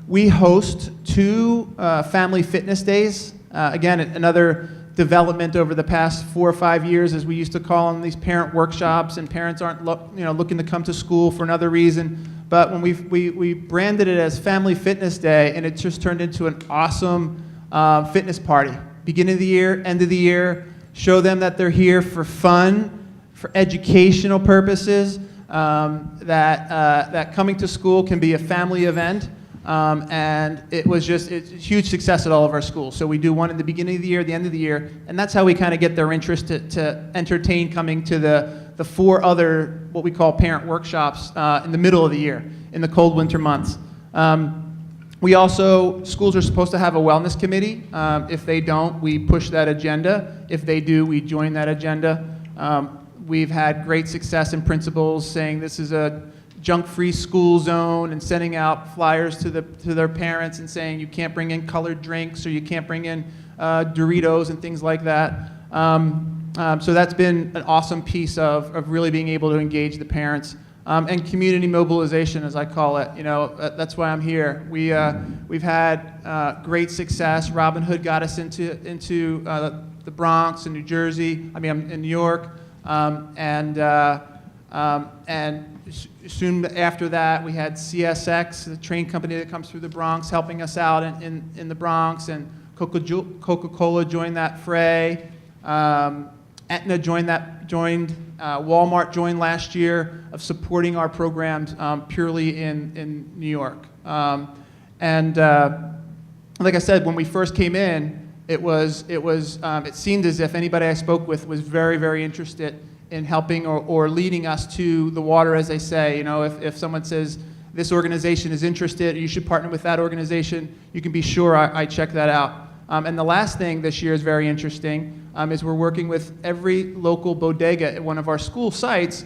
We host 2 family fitness days. Again, another development over the past 4 or 5 years, as we used to call them, these parent workshops, and parents aren't looking to come to school for another reason. But when we branded it as Family Fitness Day, and it just turned into an awesome fitness party. Beginning of the year, end of the year, show them that they're here for fun, for educational purposes, that coming to school can be a family event. And it's a huge success at all of our schools. So we do one in the beginning of the year, the end of the year, and that's how we kind of get their interest to entertain coming to the 4 other, what we call parent workshops, in the middle of the year, in the cold winter months. Schools are supposed to have a wellness committee. If they don't, we push that agenda. If they do, we join that agenda. We've had great success in principals saying this is a junk-free school zone, and sending out flyers to their parents and saying you can't bring in colored drinks, or you can't bring in Doritos and things like that. So that's been an awesome piece of really being able to engage the parents. And community mobilization, as I call it. You know, that's why I'm here. We've had great success. Robin Hood got us into the Bronx and New Jersey. In New York, and soon after that, we had CSX, the train company that comes through the Bronx, helping us out in the Bronx, and Coca-Cola joined that fray. Aetna joined, Walmart joined last year of supporting our programs purely in New York. Like I said, when we first came in, it seemed as if anybody I spoke with was very, very interested in helping or leading us to the water, as they say. You know, if someone says this organization is interested, you should partner with that organization, you can be sure I check that out. And the last thing this year is very interesting, is we're working with every local bodega at one of our school sites,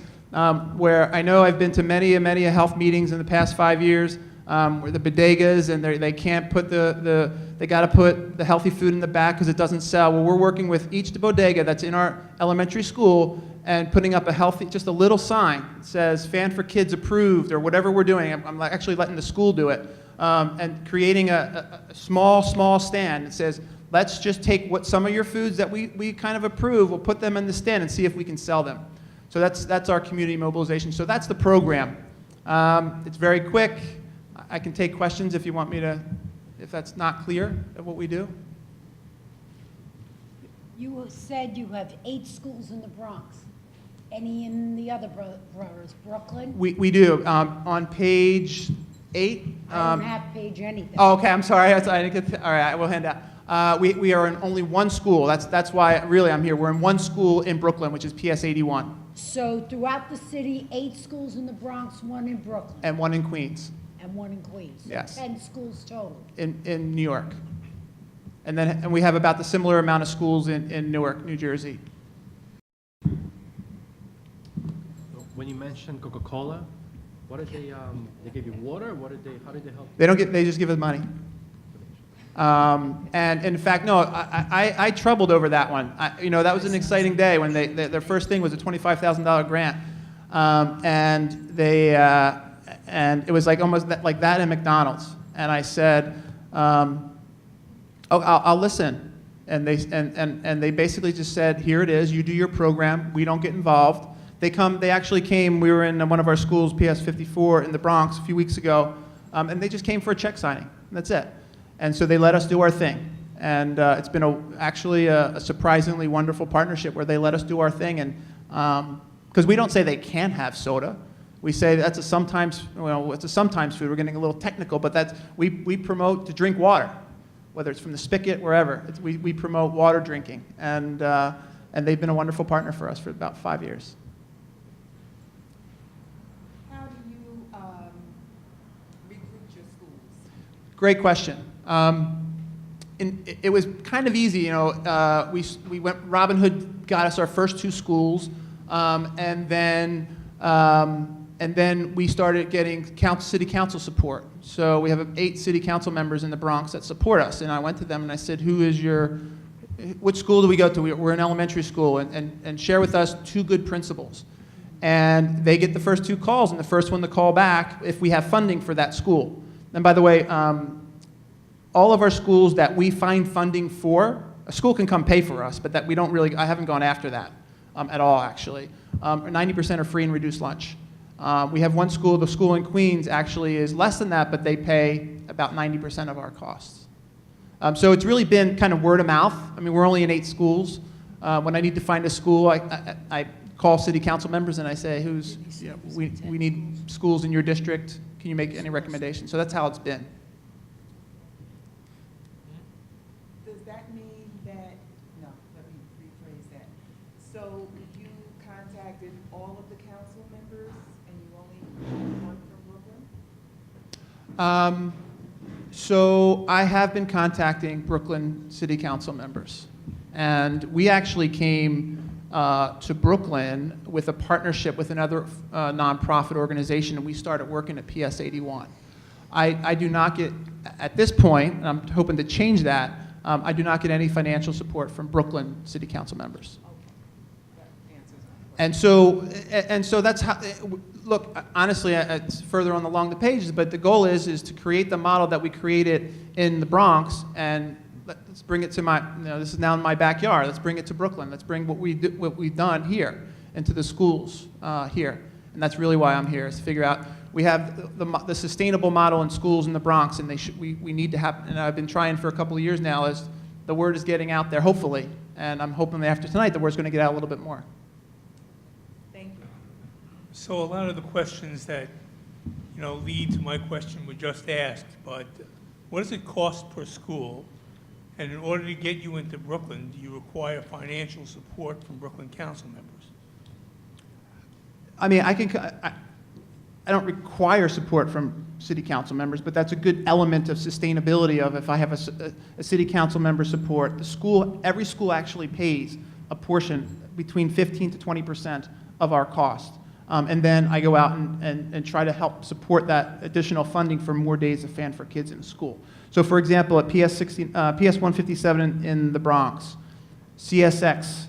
where I know I've been to many a health meetings in the past 5 years, where the bodegas, and they can't put they got to put the healthy food in the back because it doesn't sell. Well, we're working with each bodega that's in our elementary school and putting up just a little sign that says Fan for Kids approved, or whatever we're doing. I'm actually letting the school do it, and creating a small stand that says, let's just take some of your foods that we kind of approve, we'll put them in the stand and see if we can sell them. So that's our community mobilization. So that's the program. It's very quick. I can take questions if you want me to, if that's not clear of what we do. You said you have 8 schools in the Bronx. Any in the other boroughs, Brooklyn? We do. On page 8. I don't have page anything. Oh, okay, I'm sorry. I didn't get all right, we'll hand out. We are in only one school. That's why really I'm here. We're in one school in Brooklyn, which is PS 81. So throughout the city, 8 schools in the Bronx, 1 in Brooklyn. And 1 in Queens. And 1 in Queens. So Yes. 10 schools total. In New York. And we have about the similar amount of schools in Newark, New Jersey. When you mentioned Coca-Cola, what did they give you water? How did they help? They just give us money. And in fact, no, I troubled over that one. That was an exciting day when their first thing was a $25,000 grant. And it was like almost like that in McDonald's. And I said, I'll listen. And they basically just said, here it is, you do your program, we don't get involved. They actually came, we were in one of our schools, PS 54 in the Bronx a few weeks ago, and they just came for a check signing, and that's it. And so they let us do our thing. And it's been actually a surprisingly wonderful partnership where they let us do our thing. And because we don't say they can't have soda. We say that's it's a sometimes food. We're getting a little technical, but we promote to drink water, whether it's from the spigot, wherever. We promote water drinking. And they've been a wonderful partner for us for about 5 years. How do you recruit your schools? Great question. It was kind of easy, we went. Robin Hood got us our first 2 schools. And then we started getting city council support. So we have 8 city council members in the Bronx that support us. And I went to them and I said, which school do we go to? We're an elementary school, and share with us 2 good principals. And they get the first 2 calls, and the first one to call back if we have funding for that school. And by the way, all of our schools that we find funding for, a school can come pay for us, but that we don't really, I haven't gone after that at all, actually. 90% are free and reduced lunch. We have one school, the school in Queens, actually is less than that, but they pay about 90% of our costs. So it's really been kind of word of mouth. I mean, we're only in 8 schools. When I need to find a school, I call city council members and I say, we need schools in your district. Can you make any recommendations? So that's how it's been. Does that mean that, no, let me rephrase that. So you contacted all of the council members and you only had one from Brooklyn? So I have been contacting Brooklyn City Council members. And we actually came to Brooklyn with a partnership with another nonprofit organization, and we started working at PS 81. I do not get, at this point, and I'm hoping to change that, I do not get any financial support from Brooklyn City Council members. And so that's how, look, honestly, it's further along the pages, but the goal is to create the model that we created in the Bronx, and let's bring it to this is now in my backyard, let's bring it to Brooklyn, let's bring what we've done here into the schools here. And that's really why I'm here, is to figure out, we have the sustainable model in schools in the Bronx, and we need to have, and I've been trying for a couple of years now, as the word is getting out there, hopefully, and I'm hoping that after tonight, the word's gonna get out a little bit more. So a lot of the questions that, lead to my question were just asked, but what does it cost per school? And in order to get you into Brooklyn, do you require financial support from Brooklyn council members? I mean, I don't require support from city council members, but that's a good element of sustainability of if I have a city council member support. Every school actually pays a portion between 15 to 20% of our cost. And then I go out and try to help support that additional funding for more days of Fan for Kids in the school. So for example, at PS 157 in the Bronx, CSX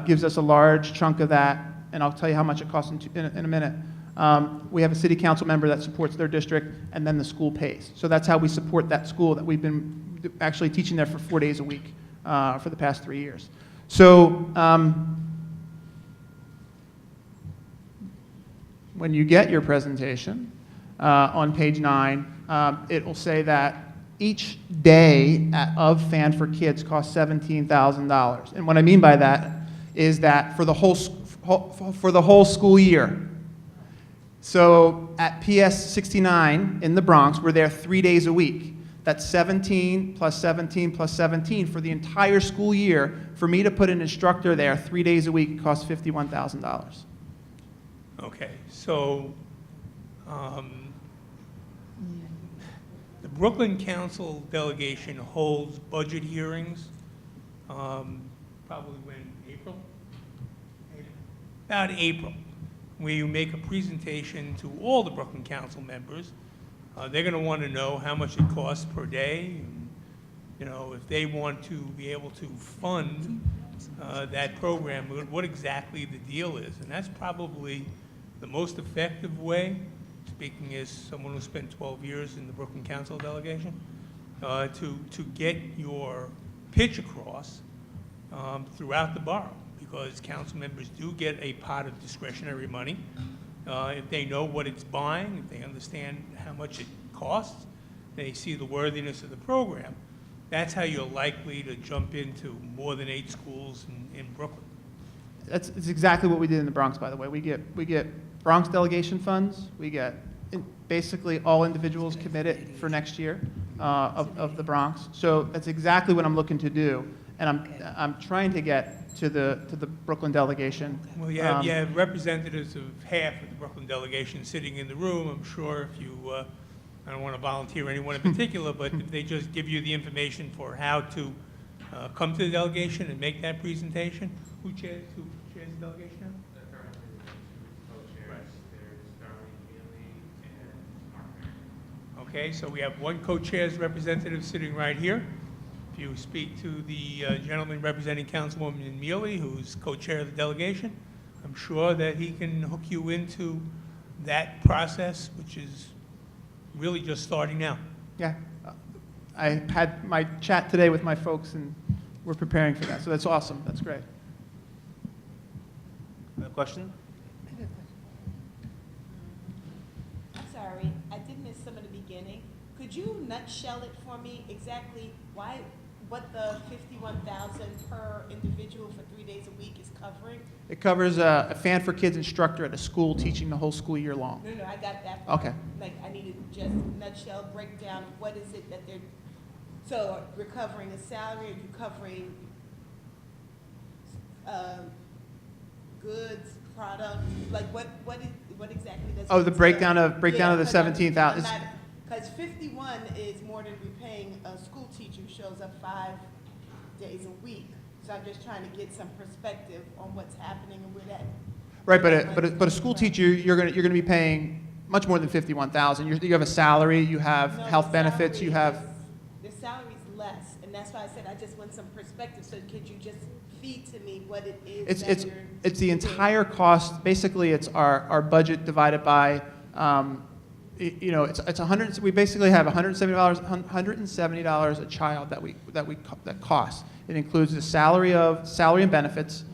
gives us a large chunk of that, and I'll tell you how much it costs in a minute. We have a city council member that supports their district, and then the school pays. So that's how we support that school that we've been actually teaching there for 4 days a week for the past 3 years. So when you get your presentation on page 9, it will say that each day of Fan for Kids costs $17,000. And what I mean by that is that for the whole school year. So at PS 69 in the Bronx, we're there 3 days a week. That's 17 plus 17 plus 17 for the entire school year. For me to put an instructor there 3 days a week costs $51,000. Okay, so the Brooklyn Council delegation holds budget hearings, probably when, April? About April, where you make a presentation to all the Brooklyn Council members. They're going to want to know how much it costs per day, and, if they want to be able to fund that program, what exactly the deal is. And that's probably the most effective way, speaking as someone who spent 12 years in the Brooklyn Council delegation, to get your pitch across throughout the borough, because council members do get a pot of discretionary money. If they know what it's buying, if they understand how much it costs, they see the worthiness of the program, that's how you're likely to jump into more than 8 schools in Brooklyn. That's exactly what we did in the Bronx, by the way. We get Bronx delegation funds. We get basically all individuals committed for next year of the Bronx. So that's exactly what I'm looking to do, and I'm trying to get to the Brooklyn delegation. Well, you have representatives of half of the Brooklyn delegation sitting in the room. I'm sure if you, I don't want to volunteer anyone in particular, but if they just give you the information for how to come to the delegation and make that presentation, who chairs the delegation now? Okay, so we have one co-chair's representative sitting right here. If you speak to the gentleman representing Councilwoman Mealy, who's co-chair of the delegation, I'm sure that he can hook you into that process, which is really just starting now. Yeah. I had my chat today with my folks, and we're preparing for that. So that's awesome. That's great. Another question? I'm sorry, I did miss some of the beginning. Could you nutshell it for me exactly what the $51,000 per individual for 3 days a week is covering? It covers a Fan for Kids instructor at a school teaching the whole school year long. No, I got that part. Okay. Like, I needed just nutshell breakdown, what is it that they're, so we're covering a salary, are you covering goods, products, like what exactly does it Oh, the entail? breakdown of the 17,000. Because 51 is more than we're paying a school teacher who shows up 5 days a week. So I'm just trying to get some perspective on what's happening and where that. Right, but a school teacher, you're gonna be paying much more than 51,000. You have a salary, you have No, health the benefits, you salary have. The salary's less, and that's why I said I just want some perspective. So could you just feed to me what it is that you're? It's the entire cost. Basically, it's our budget divided by. It's 100. We basically have $170 a child that costs. It includes the salary and benefits.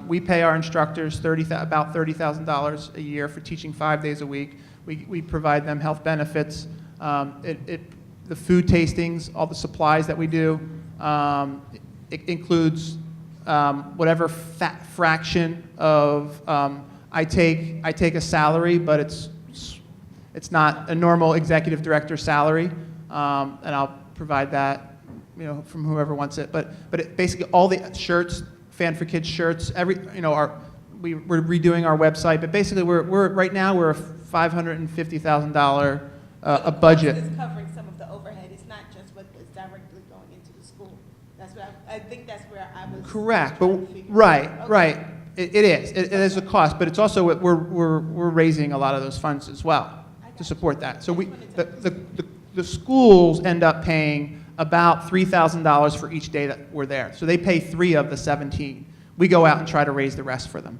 We pay our instructors about $30,000 a year for teaching 5 days a week. We provide them health benefits. The food tastings, all the supplies that we do. It includes whatever fraction of I take a salary, but it's not a normal executive director salary, and I'll provide that, from whoever wants it. But basically all the shirts, Fan for Kids shirts, we're redoing our website. But basically we're right now we're a $550,000 a budget. It's covering some of the overhead. It's not just what is directly going into the school. That's what I think that's where I was. Correct, trying but to figure right, out. Okay. right. It is. It is a cost, but it's also we're raising a lot of those funds as well to support that. So the schools end up paying about $3,000 for each day that we're there. So they pay 3 of the 17. We go out and try to raise the rest for them.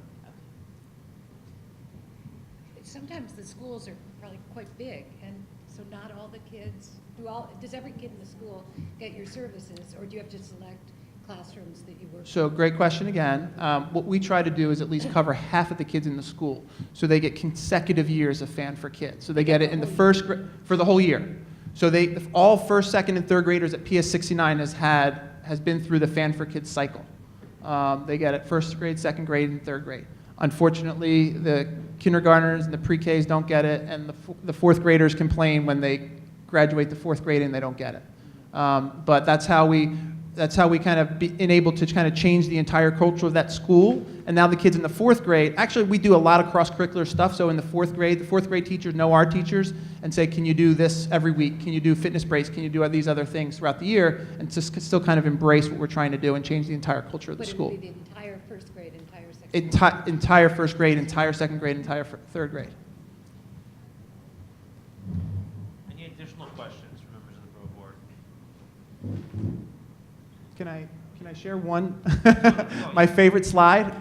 Sometimes the schools are probably quite big, and so not all the kids, does every kid in the school get your services, or do you have to select classrooms that you work with? So great question again. What we try to do is at least cover half of the kids in the school, so they get consecutive years of Fan for Kids. So they get it in the first grade for the whole year. So all first, second, and third graders at PS 69 has been through the Fan for Kids cycle. They get it first grade, second grade, and third grade. Unfortunately, the kindergartners and the pre-Ks don't get it, and the fourth graders complain when they graduate the fourth grade and they don't get it. But that's how we kind of enable to kind of change the entire culture of that school. And now the kids in the fourth grade, actually we do a lot of cross-curricular stuff. So in the fourth grade teachers know our teachers and say, can you do this every week? Can you do fitness breaks? Can you do these other things throughout the year? And to still kind of embrace what we're trying to do and change the entire culture of the school. But it would be the entire first grade, entire second grade? Entire first grade, entire second grade, entire third grade. Any additional questions from members of the Borough Board? Can I share one? My favorite slide.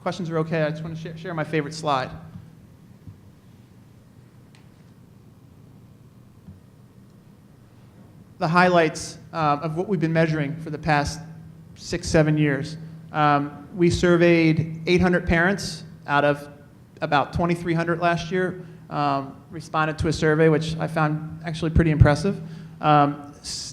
Questions are okay. I just want to share my favorite slide. The highlights of what we've been measuring for the past 6-7 years. We surveyed 800 parents out of about 2,300 last year. Responded to a survey, which I found actually pretty impressive.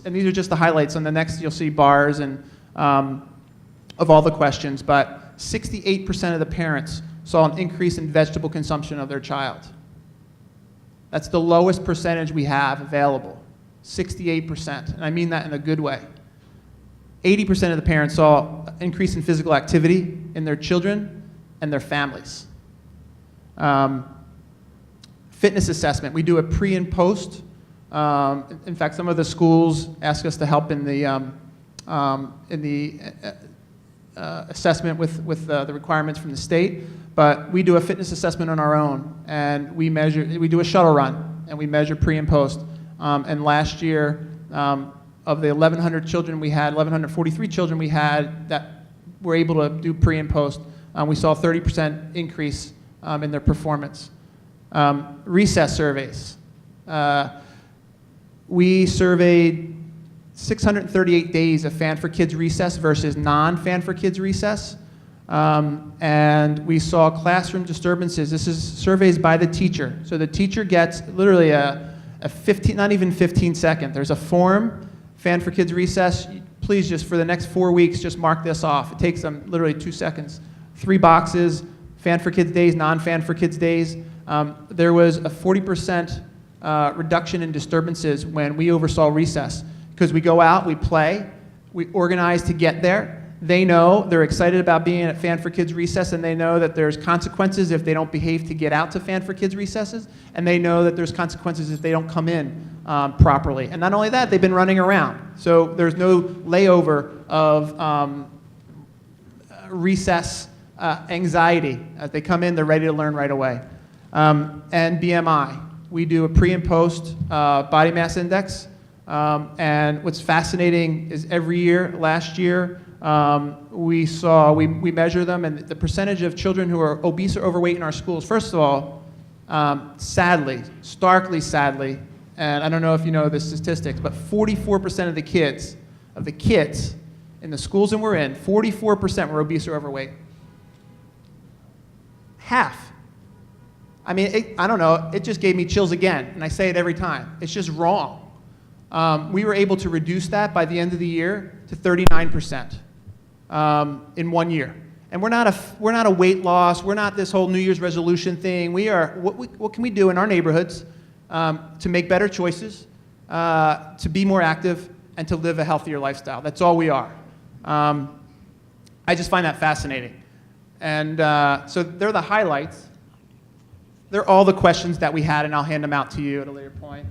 And these are just the highlights. On the next, you'll see bars and of all the questions. But 68% of the parents saw an increase in vegetable consumption of their child. That's the lowest percentage we have available, 68%. And I mean that in a good way. 80% of the parents saw an increase in physical activity in their children and their families. Fitness assessment. We do a pre and post. In fact, some of the schools ask us to help in the assessment with the requirements from the state. But we do a fitness assessment on our own, and we do a shuttle run, and we measure pre and post. And last year, of the 1,100 children we had, 1,143 children we had that were able to do pre and post, we saw a 30% increase in their performance. Recess surveys. We surveyed 638 days of Fan for Kids recess versus non-Fan for Kids recess. And we saw classroom disturbances. This is surveys by the teacher. So the teacher gets literally a 15, not even 15 second. There's a form, Fan for Kids recess. Please just for the next 4 weeks, just mark this off. It takes them literally 2 seconds. 3 boxes, Fan for Kids days, non-Fan for Kids days. There was a 40% reduction in disturbances when we oversaw recess. Because we go out, we play, we organize to get there. They know, they're excited about being at Fan for Kids recess, and they know that there's consequences if they don't behave to get out to Fan for Kids recesses, and they know that there's consequences if they don't come in properly. And not only that, they've been running around. So there's no layover of recess anxiety. As they come in, they're ready to learn right away. And BMI. We do a pre and post body mass index. And what's fascinating is every year, last year, we measure them, and the percentage of children who are obese or overweight in our schools, first of all, sadly, starkly sadly, and I don't know if you know the statistics, but 44% of the kids in the schools that we're in, 44% were obese or overweight. Half. I mean, I don't know, it just gave me chills again, and I say it every time. It's just wrong. We were able to reduce that by the end of the year to 39% in 1 year. And we're not a weight loss. We're not this whole New Year's resolution thing. We are. What can we do in our neighborhoods to make better choices, to be more active, and to live a healthier lifestyle? That's all we are. I just find that fascinating. And so they're the highlights. They're all the questions that we had, and I'll hand them out to you at a later point.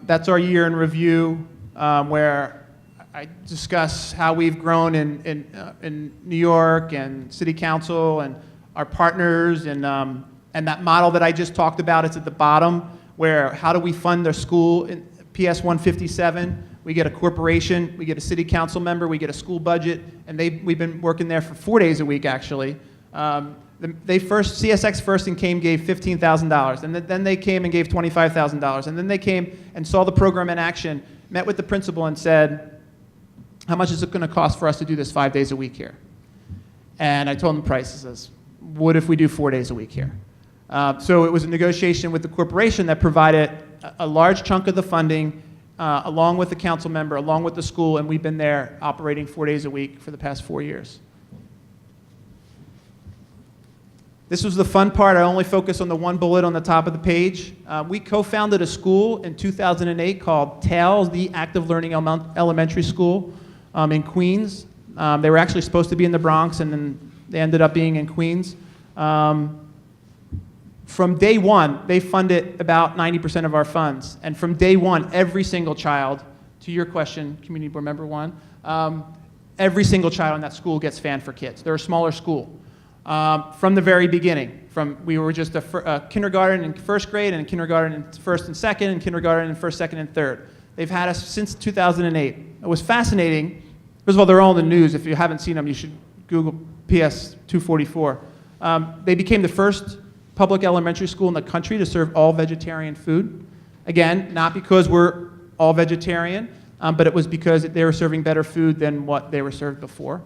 That's our year in review, where I discuss how we've grown in New York and City Council and our partners, and that model that I just talked about is at the bottom, where how do we fund their school? In PS 157, we get a corporation, we get a City Council member, we get a school budget, and we've been working there for 4 days a week, actually. CSX first and came gave $15,000, and then they came and gave $25,000, and then they came and saw the program in action, met with the principal and said, how much is it going to cost for us to do this 5 days a week here? And I told them the price. He says, what if we do 4 days a week here? So it was a negotiation with the corporation that provided a large chunk of the funding, along with the council member, along with the school, and we've been there operating 4 days a week for the past 4 years. This was the fun part. I only focus on the one bullet on the top of the page. We co-founded a school in 2008 called TALS, the Active Learning Elementary School in Queens. They were actually supposed to be in the Bronx, and then they ended up being in Queens. From day one, they funded about 90% of our funds. And from day one, every single child, to your question, Community Board Member 1, every single child in that school gets Fan for Kids. They're a smaller school. From the very beginning. We were just a kindergarten in first grade, and a kindergarten in first and second, and kindergarten in first, second, and third. They've had us since 2008. It was fascinating. First of all, they're all in the news. If you haven't seen them, you should Google PS 244. They became the first public elementary school in the country to serve all vegetarian food. Again, not because we're all vegetarian, but it was because they were serving better food than what they were served before.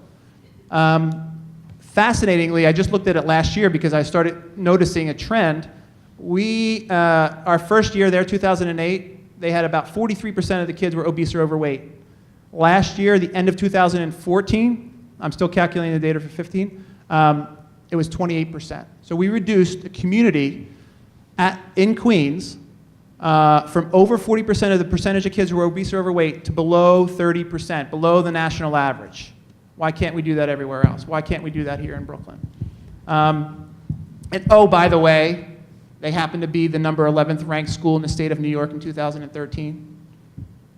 Fascinatingly, I just looked at it last year because I started noticing a trend. Our first year there, 2008, they had about 43% of the kids were obese or overweight. Last year, the end of 2014, I'm still calculating the data for 15, it was 28%. So we reduced the community in Queens from over 40% of the percentage of kids who were obese or overweight to below 30%, below the national average. Why can't we do that everywhere else? Why can't we do that here in Brooklyn? And oh, by the way, they happen to be the number 11th ranked school in the state of New York in 2013.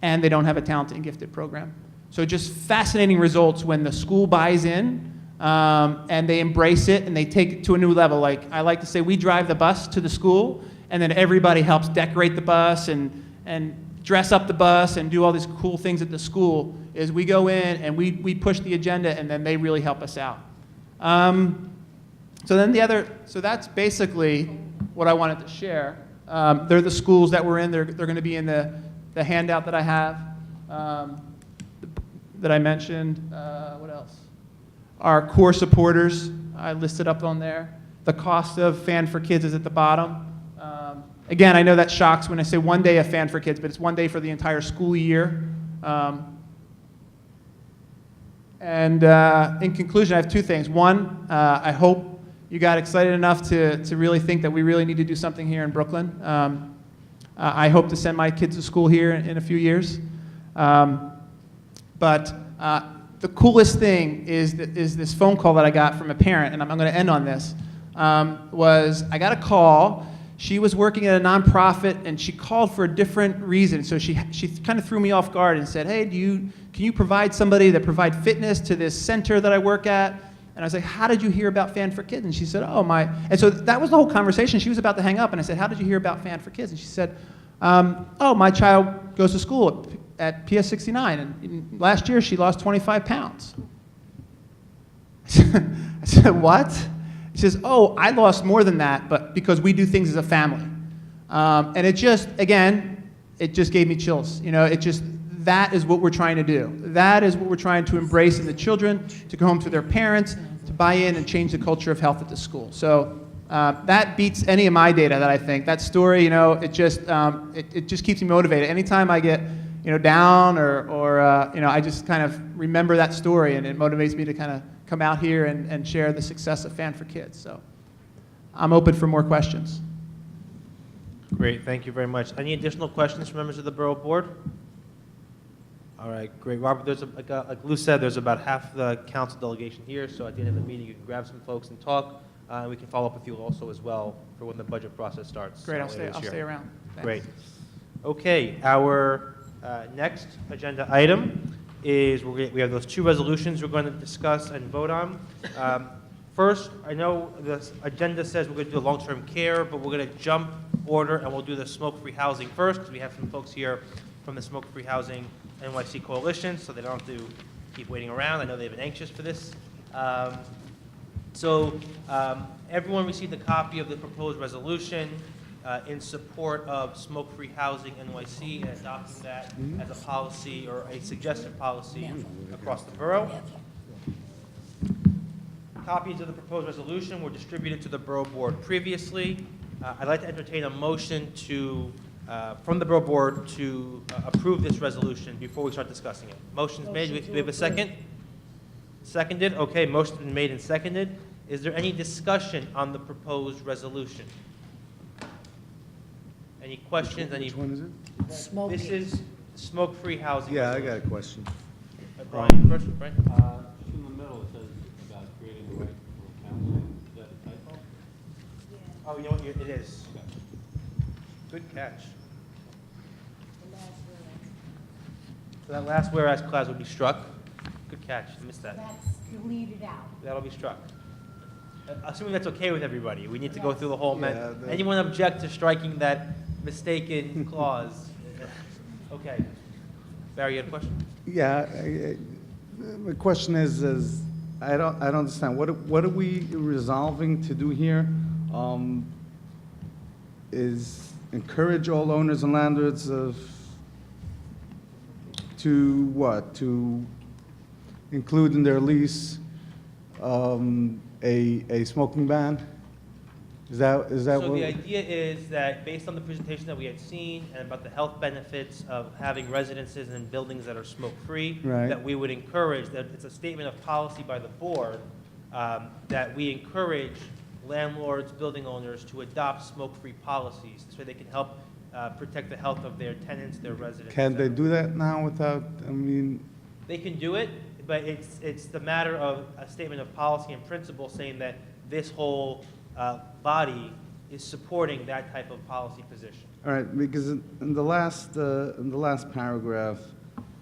And they don't have a talented and gifted program. So just fascinating results when the school buys in and they embrace it and they take it to a new level. Like I like to say, we drive the bus to the school and then everybody helps decorate the bus and dress up the bus and do all these cool things at the school, is we go in and we push the agenda, and then they really help us out. So that's basically what I wanted to share. They're the schools that we're in. They're going to be in the handout that I have, that I mentioned. What else? Our core supporters, I listed up on there. The cost of Fan for Kids is at the bottom. Again, I know that shocks when I say one day of Fan for Kids, but it's one day for the entire school year. In conclusion, I have two things. One, I hope you got excited enough to really think that we really need to do something here in Brooklyn. I hope to send my kids to school here in a few years. But the coolest thing is this phone call that I got from a parent, and I'm going to end on this, was I got a call. She was working at a nonprofit, and she called for a different reason. So she kind of threw me off guard and said, hey, can you provide somebody that provide fitness to this center that I work at? And I was like, how did you hear about Fan for Kids? And she said, and so that was the whole conversation. She was about to hang up, and I said, how did you hear about Fan for Kids? And she said, my child goes to school at PS 69, and last year she lost 25 pounds. I said, what? She says, I lost more than that, but because we do things as a family. And it just gave me chills. That is what we're trying to do. That is what we're trying to embrace in the children, to go home to their parents, to buy in and change the culture of health at the school. So that beats any of my data that I think. That story, it just keeps me motivated. Anytime I get, down or I just kind of remember that story, and it motivates me to kind of come out here and share the success of Fan for Kids. So I'm open for more questions. Great, thank you very much. Any additional questions from members of the Borough Board? All right, great. Robert, like Lou said, there's about half the council delegation here, so at the end of the meeting, you can grab some folks and talk. We can follow up with you also as well for when the budget process starts. Great, I'll stay around. Thanks. Great. Okay, our next agenda item is we have those two resolutions we're going to discuss and vote on. First, I know the agenda says we're going to do long-term care, but we're going to jump order and we'll do the smoke-free housing first, because we have some folks here from the Smoke-Free Housing NYC Coalition, so they don't have to keep waiting around. I know they've been anxious for this. Everyone received a copy of the proposed resolution in support of smoke-free housing NYC and adopting that as a policy or a suggested policy across the borough. Copies of the proposed resolution were distributed to the Borough Board previously. I'd like to entertain a motion from the Borough Board to approve this resolution before we start discussing it. Motion's made. Do we have a second? Seconded? Okay, motion's been made and seconded. Is there any discussion on the proposed resolution? Any questions? Which one is it? Smoking. This is smoke-free housing. Yeah, I got a question. Brian, first, Brian. In the middle, it says about creating the right for counseling. Is that a typo? Oh, you know what? It is. Good catch. So that last whereas clause would be struck. Good catch. I missed that. That's deleted out. That'll be struck. Assuming that's okay with everybody, we need to go through the whole. Yeah, Anyone object to striking that mistaken clause? Okay. Barry, you had a question? Yeah, my question is I don't understand. What are we resolving to do here? Is encourage all owners and landlords to what? To include in their lease a smoking ban? Is that So what? the idea is that based on the presentation that we had seen and about the health benefits of having residences and buildings that are smoke-free, Right. that we would encourage, that it's a statement of policy by the board, that we encourage landlords, building owners to adopt smoke-free policies. This way they can help protect the health of their tenants, their residents. Can they do that now without, They can do it, but it's the matter of a statement of policy and principle saying that this whole body is supporting that type of policy position. all right, because in the last paragraph,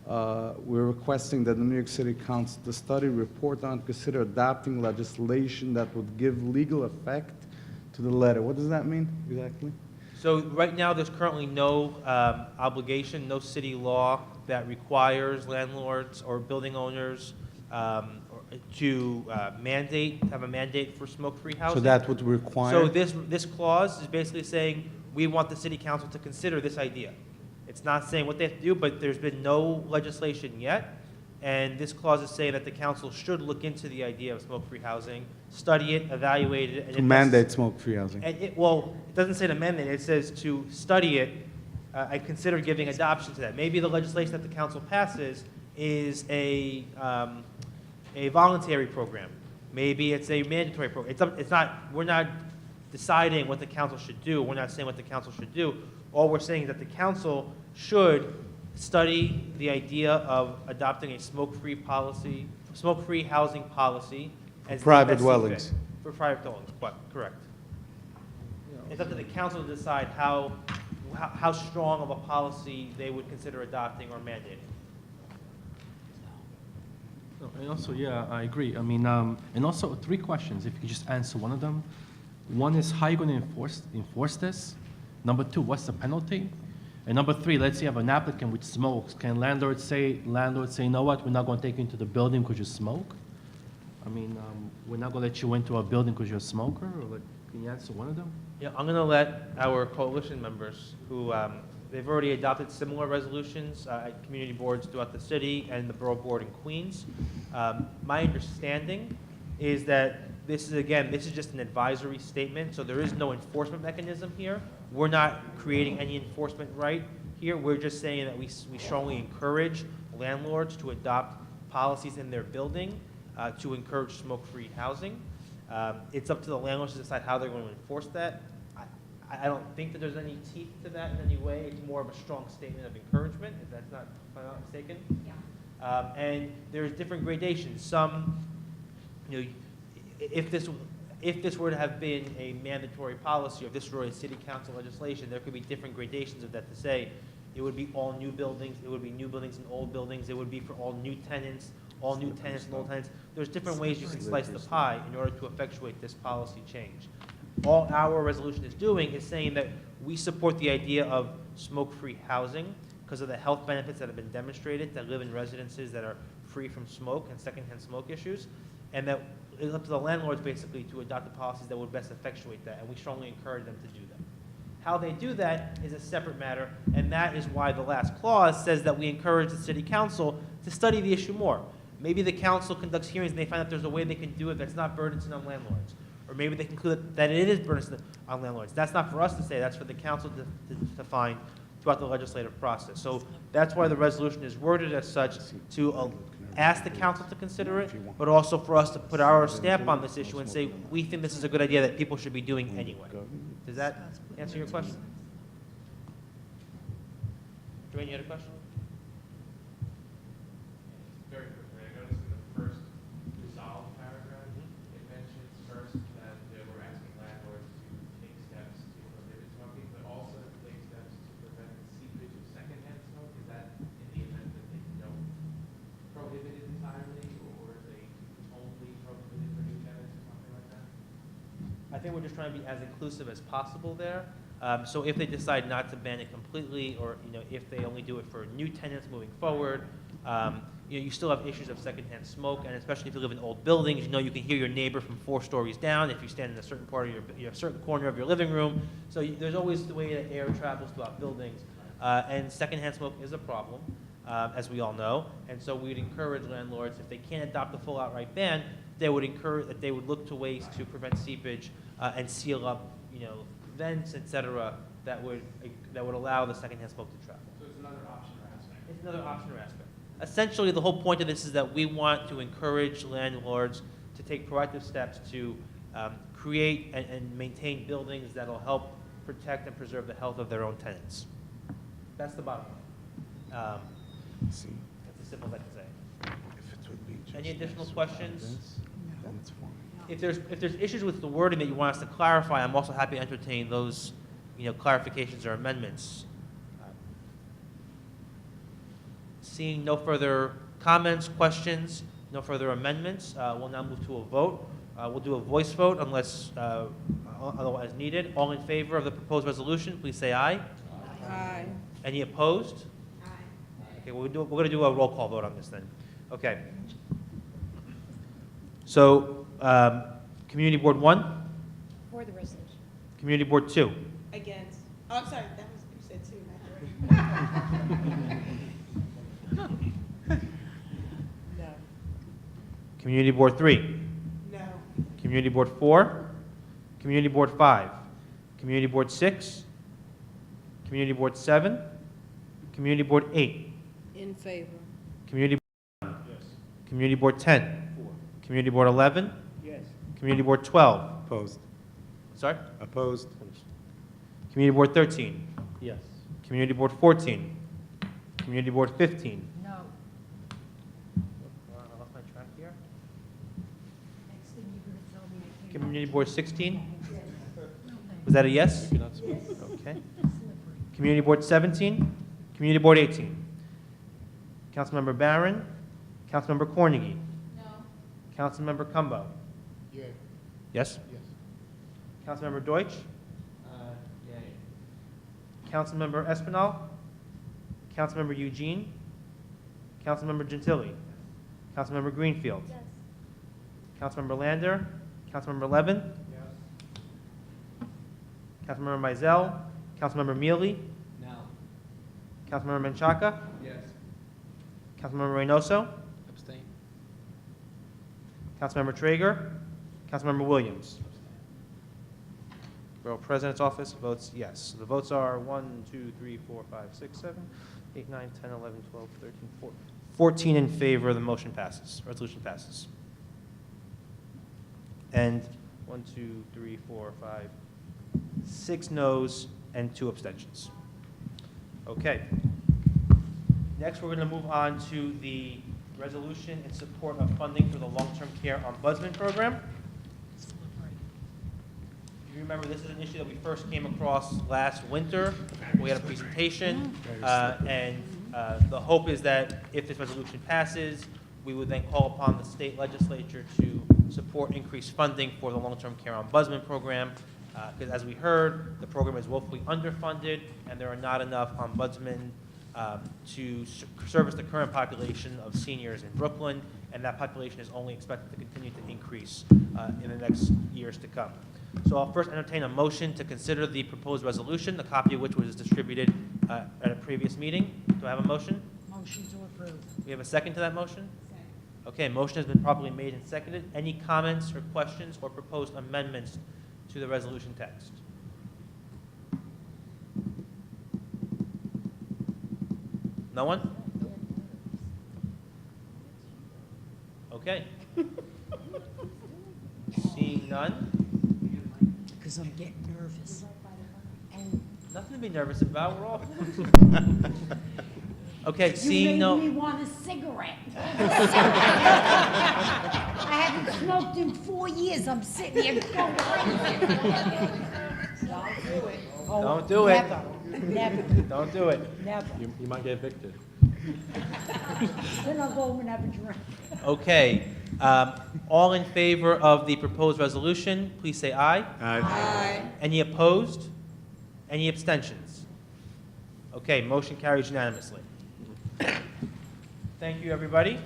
we're requesting that the New York City Council to study, report on, consider adopting legislation that would give legal effect to the letter. What does that mean exactly? So right now, there's currently no obligation, no city law that requires landlords or building owners to have a mandate for smoke-free housing. So that would require? So this clause is basically saying, we want the city council to consider this idea. It's not saying what they have to do, but there's been no legislation yet. And this clause is saying that the council should look into the idea of smoke-free housing, study it, evaluate it. And To mandate smoke-free housing? And it doesn't say to mandate, it says to study it and consider giving adoption to that. Maybe the legislation that the council passes is a voluntary program. Maybe it's a mandatory program. We're not deciding what the council should do. We're not saying what the council should do. All we're saying is that the council should study the idea of adopting a smoke-free housing policy. As Private they see dwellings. fit. For private dwellings, correct. It's up to the council to decide how strong of a policy they would consider adopting or mandating. And also, yeah, I agree. I mean, and also 3 questions, if you could just answer one of them. One is, how are you going to enforce this? Number 2, what's the penalty? And number 3, let's say you have an applicant which smokes. Can landlords say, you know what, we're not going to take you into the building because you smoke? I mean, we're not going to let you into our building because you're a smoker? Or can you answer one of them? Yeah, I'm going to let our coalition members who, they've already adopted similar resolutions at community boards throughout the city and the Borough Board in Queens. My understanding is that this is just an advisory statement, so there is no enforcement mechanism here. We're not creating any enforcement right here. We're just saying that we strongly encourage landlords to adopt policies in their building to encourage smoke-free housing. It's up to the landlords to decide how they're going to enforce that. I don't think that there's any teeth to that in any way. It's more of a strong statement of encouragement, if I'm not mistaken. Yeah. And there's different gradations. Some, if this were to have been a mandatory policy, or if this were a city council legislation, there could be different gradations of that to say it would be all new buildings, it would be new buildings and old buildings, it would be for all new tenants, all new tenants and old tenants. There's different ways you can slice the pie in order to effectuate this policy change. All our resolution is doing is saying that we support the idea of smoke-free housing because of the health benefits that have been demonstrated that live in residences that are free from smoke and secondhand smoke issues, and that it's up to the landlords basically to adopt the policies that would best effectuate that, and we strongly encourage them to do that. How they do that is a separate matter, and that is why the last clause says that we encourage the city council to study the issue more. Maybe the council conducts hearings and they find out there's a way they can do it that's not burdensome on landlords. Or maybe they conclude that it is burdensome on landlords. That's not for us to say, that's for the council to find throughout the legislative process. So that's why the resolution is worded as such, to ask the council to consider it, but also for us to put our stamp on this issue and say, we think this is a good idea that people should be doing anyway. Does that answer your question? Dwayne, you had a question? Very quickly, I noticed in the first resolve paragraph, it mentions first that we're asking landlords to take steps to prohibit smoking, but also to take steps to prevent the seepage of secondhand smoke. Is that in the event that they don't prohibit it entirely, or is they only prohibit it for new tenants or something like that? I think we're just trying to be as inclusive as possible there. So if they decide not to ban it completely, or if they only do it for new tenants moving forward, you still have issues of secondhand smoke, and especially if you live in old buildings, you can hear your neighbor from 4 stories down if you stand in a certain part of your certain corner of your living room. So there's always the way that air travels throughout buildings, and secondhand smoke is a problem, as we all know. And so we'd encourage landlords, if they can't adopt a full outright ban, they would look to ways to prevent seepage and seal up, vents, etc., that would allow the secondhand smoke to travel. So it's another option or aspect. It's another option or aspect. Essentially, the whole point of this is that we want to encourage landlords to take proactive steps to create and maintain buildings that will help protect and preserve the health of their own tenants. That's the bottom line. That's as simple as I can say. If it would be just Any additional this, questions? then it's fine. If there's issues with the wording that you want us to clarify, I'm also happy to entertain those, clarifications or amendments. Seeing no further comments, questions, no further amendments, we'll now move to a vote. We'll do a voice vote unless otherwise needed. All in favor of the proposed resolution, please say aye. Aye. Any opposed? Okay, we're going to do a roll call vote on this then. Okay. So, Community Board 1, For the resolution. Community Board 2, Against. Oh, I'm sorry, that was, you said two, not three. No. Community Board 3, No. Community Board 4, Community Board 5, Community Board 6, Community Board 7, Community Board 8, In favor. Community Board 9, Community Board 10, Community Board 11, Yes. Community Board 12. Opposed. Sorry? Opposed. Community Board 13, Yes. Community Board 14, Community Board 15. No. I lost my track here. Next thing you're gonna tell me I can't. Community Board 16? Was that a yes? Okay. Community Board 17, Community Board 18. Councilmember Barron, Councilmember Cornegy. No. Councilmember Cumbo. Yay. Yes? Yes. Councilmember Deutsch. Yay. Councilmember Espinal. Councilmember Eugene. Councilmember Gentili. Councilmember Greenfield. Yes. Councilmember Lander. Councilmember Levin. Yes. Councilmember Mizell. Councilmember Mealy. No. Councilmember Menchaca. Yes. Councilmember Reynoso. Abstain. Councilmember Traeger. Councilmember Williams. Borough President's Office votes yes. The votes are 1, 2, 3, 4, 5, 6, 7, 8, 9, 10, 11, 12, 13, 14 in favor. The motion passes. Resolution passes. And 1, 2, 3, 4, 5, 6 noes and 2 abstentions. Okay. Next, we're going to move on to the resolution in support of funding for the long-term care ombudsman program. If you remember, this is an issue that we first came across last winter. We had a presentation, and the hope is that if this resolution passes, we would then call upon the state legislature to support increased funding for the long-term care ombudsman program, because as we heard, the program is woefully underfunded, and there are not enough ombudsmen to service the current population of seniors in Brooklyn, and that population is only expected to continue to increase in the next years to come. So I'll first entertain a motion to consider the proposed resolution, a copy of which was distributed at a previous meeting. Do I have a motion? Motion to approve. We have a second to that motion? Okay, motion has been properly made and seconded. Any comments or questions or proposed amendments to the resolution text? No one? Okay. Seeing none? Because I'm getting nervous. Nothing to be nervous about, we're all. Okay, You seeing made me no, want a cigarette. I haven't smoked in 4 years. I'm sitting here going crazy. Don't do it. Oh, Don't do it. Never, don't do it. never. You might get evicted. Then I'll go home and have a drink. Okay, all in favor of the proposed resolution, please say aye. Aye. Any opposed? Any abstentions? Okay, motion carries unanimously. Thank you, everybody.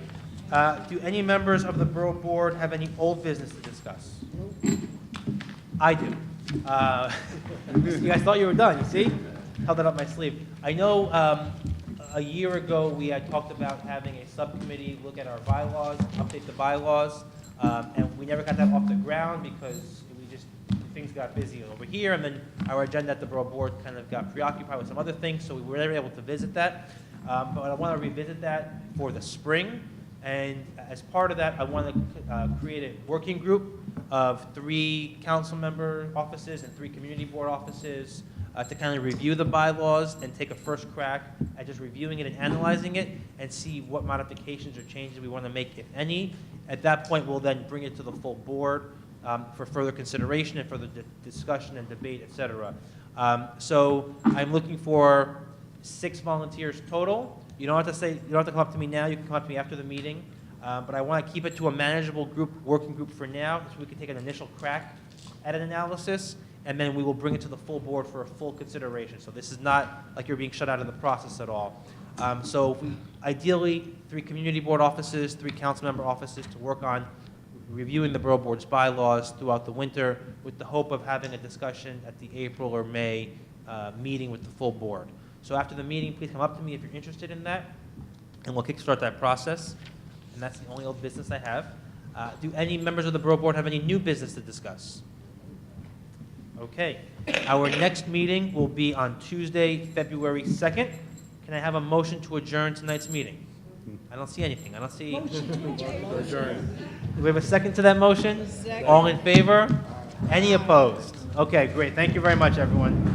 Do any members of the Borough Board have any old business to discuss? I do. You guys thought you were done, you see? Held it up my sleeve. I know a year ago we had talked about having a subcommittee look at our bylaws, update the bylaws, and we never got that off the ground because things got busy over here, and then our agenda at the Borough Board kind of got preoccupied with some other things, so we were never able to visit that. But I want to revisit that for the spring, and as part of that, I want to create a working group of 3 council member offices and 3 community board offices to kind of review the bylaws and take a first crack at just reviewing it and analyzing it and see what modifications or changes we want to make, if any. At that point, we'll then bring it to the full board for further consideration and further discussion and debate, et cetera. So I'm looking for 6 volunteers total. You don't have to come up to me now. You can come up to me after the meeting. But I want to keep it to a manageable group, working group for now, so we can take an initial crack at an analysis, and then we will bring it to the full board for a full consideration. So this is not like you're being shut out of the process at all. Ideally, 3 community board offices, 3 council member offices to work on reviewing the Borough Board's bylaws throughout the winter with the hope of having a discussion at the April or May meeting with the full board. So after the meeting, please come up to me if you're interested in that, and we'll kickstart that process. And that's the only old business I have. Do any members of the Borough Board have any new business to discuss? Okay. Our next meeting will be on Tuesday, February 2nd. Can I have a motion to adjourn tonight's meeting? I don't see anything. I don't see. Do we have a second to that motion? Second. All in favor? Any opposed? Okay, great. Thank you very much, everyone.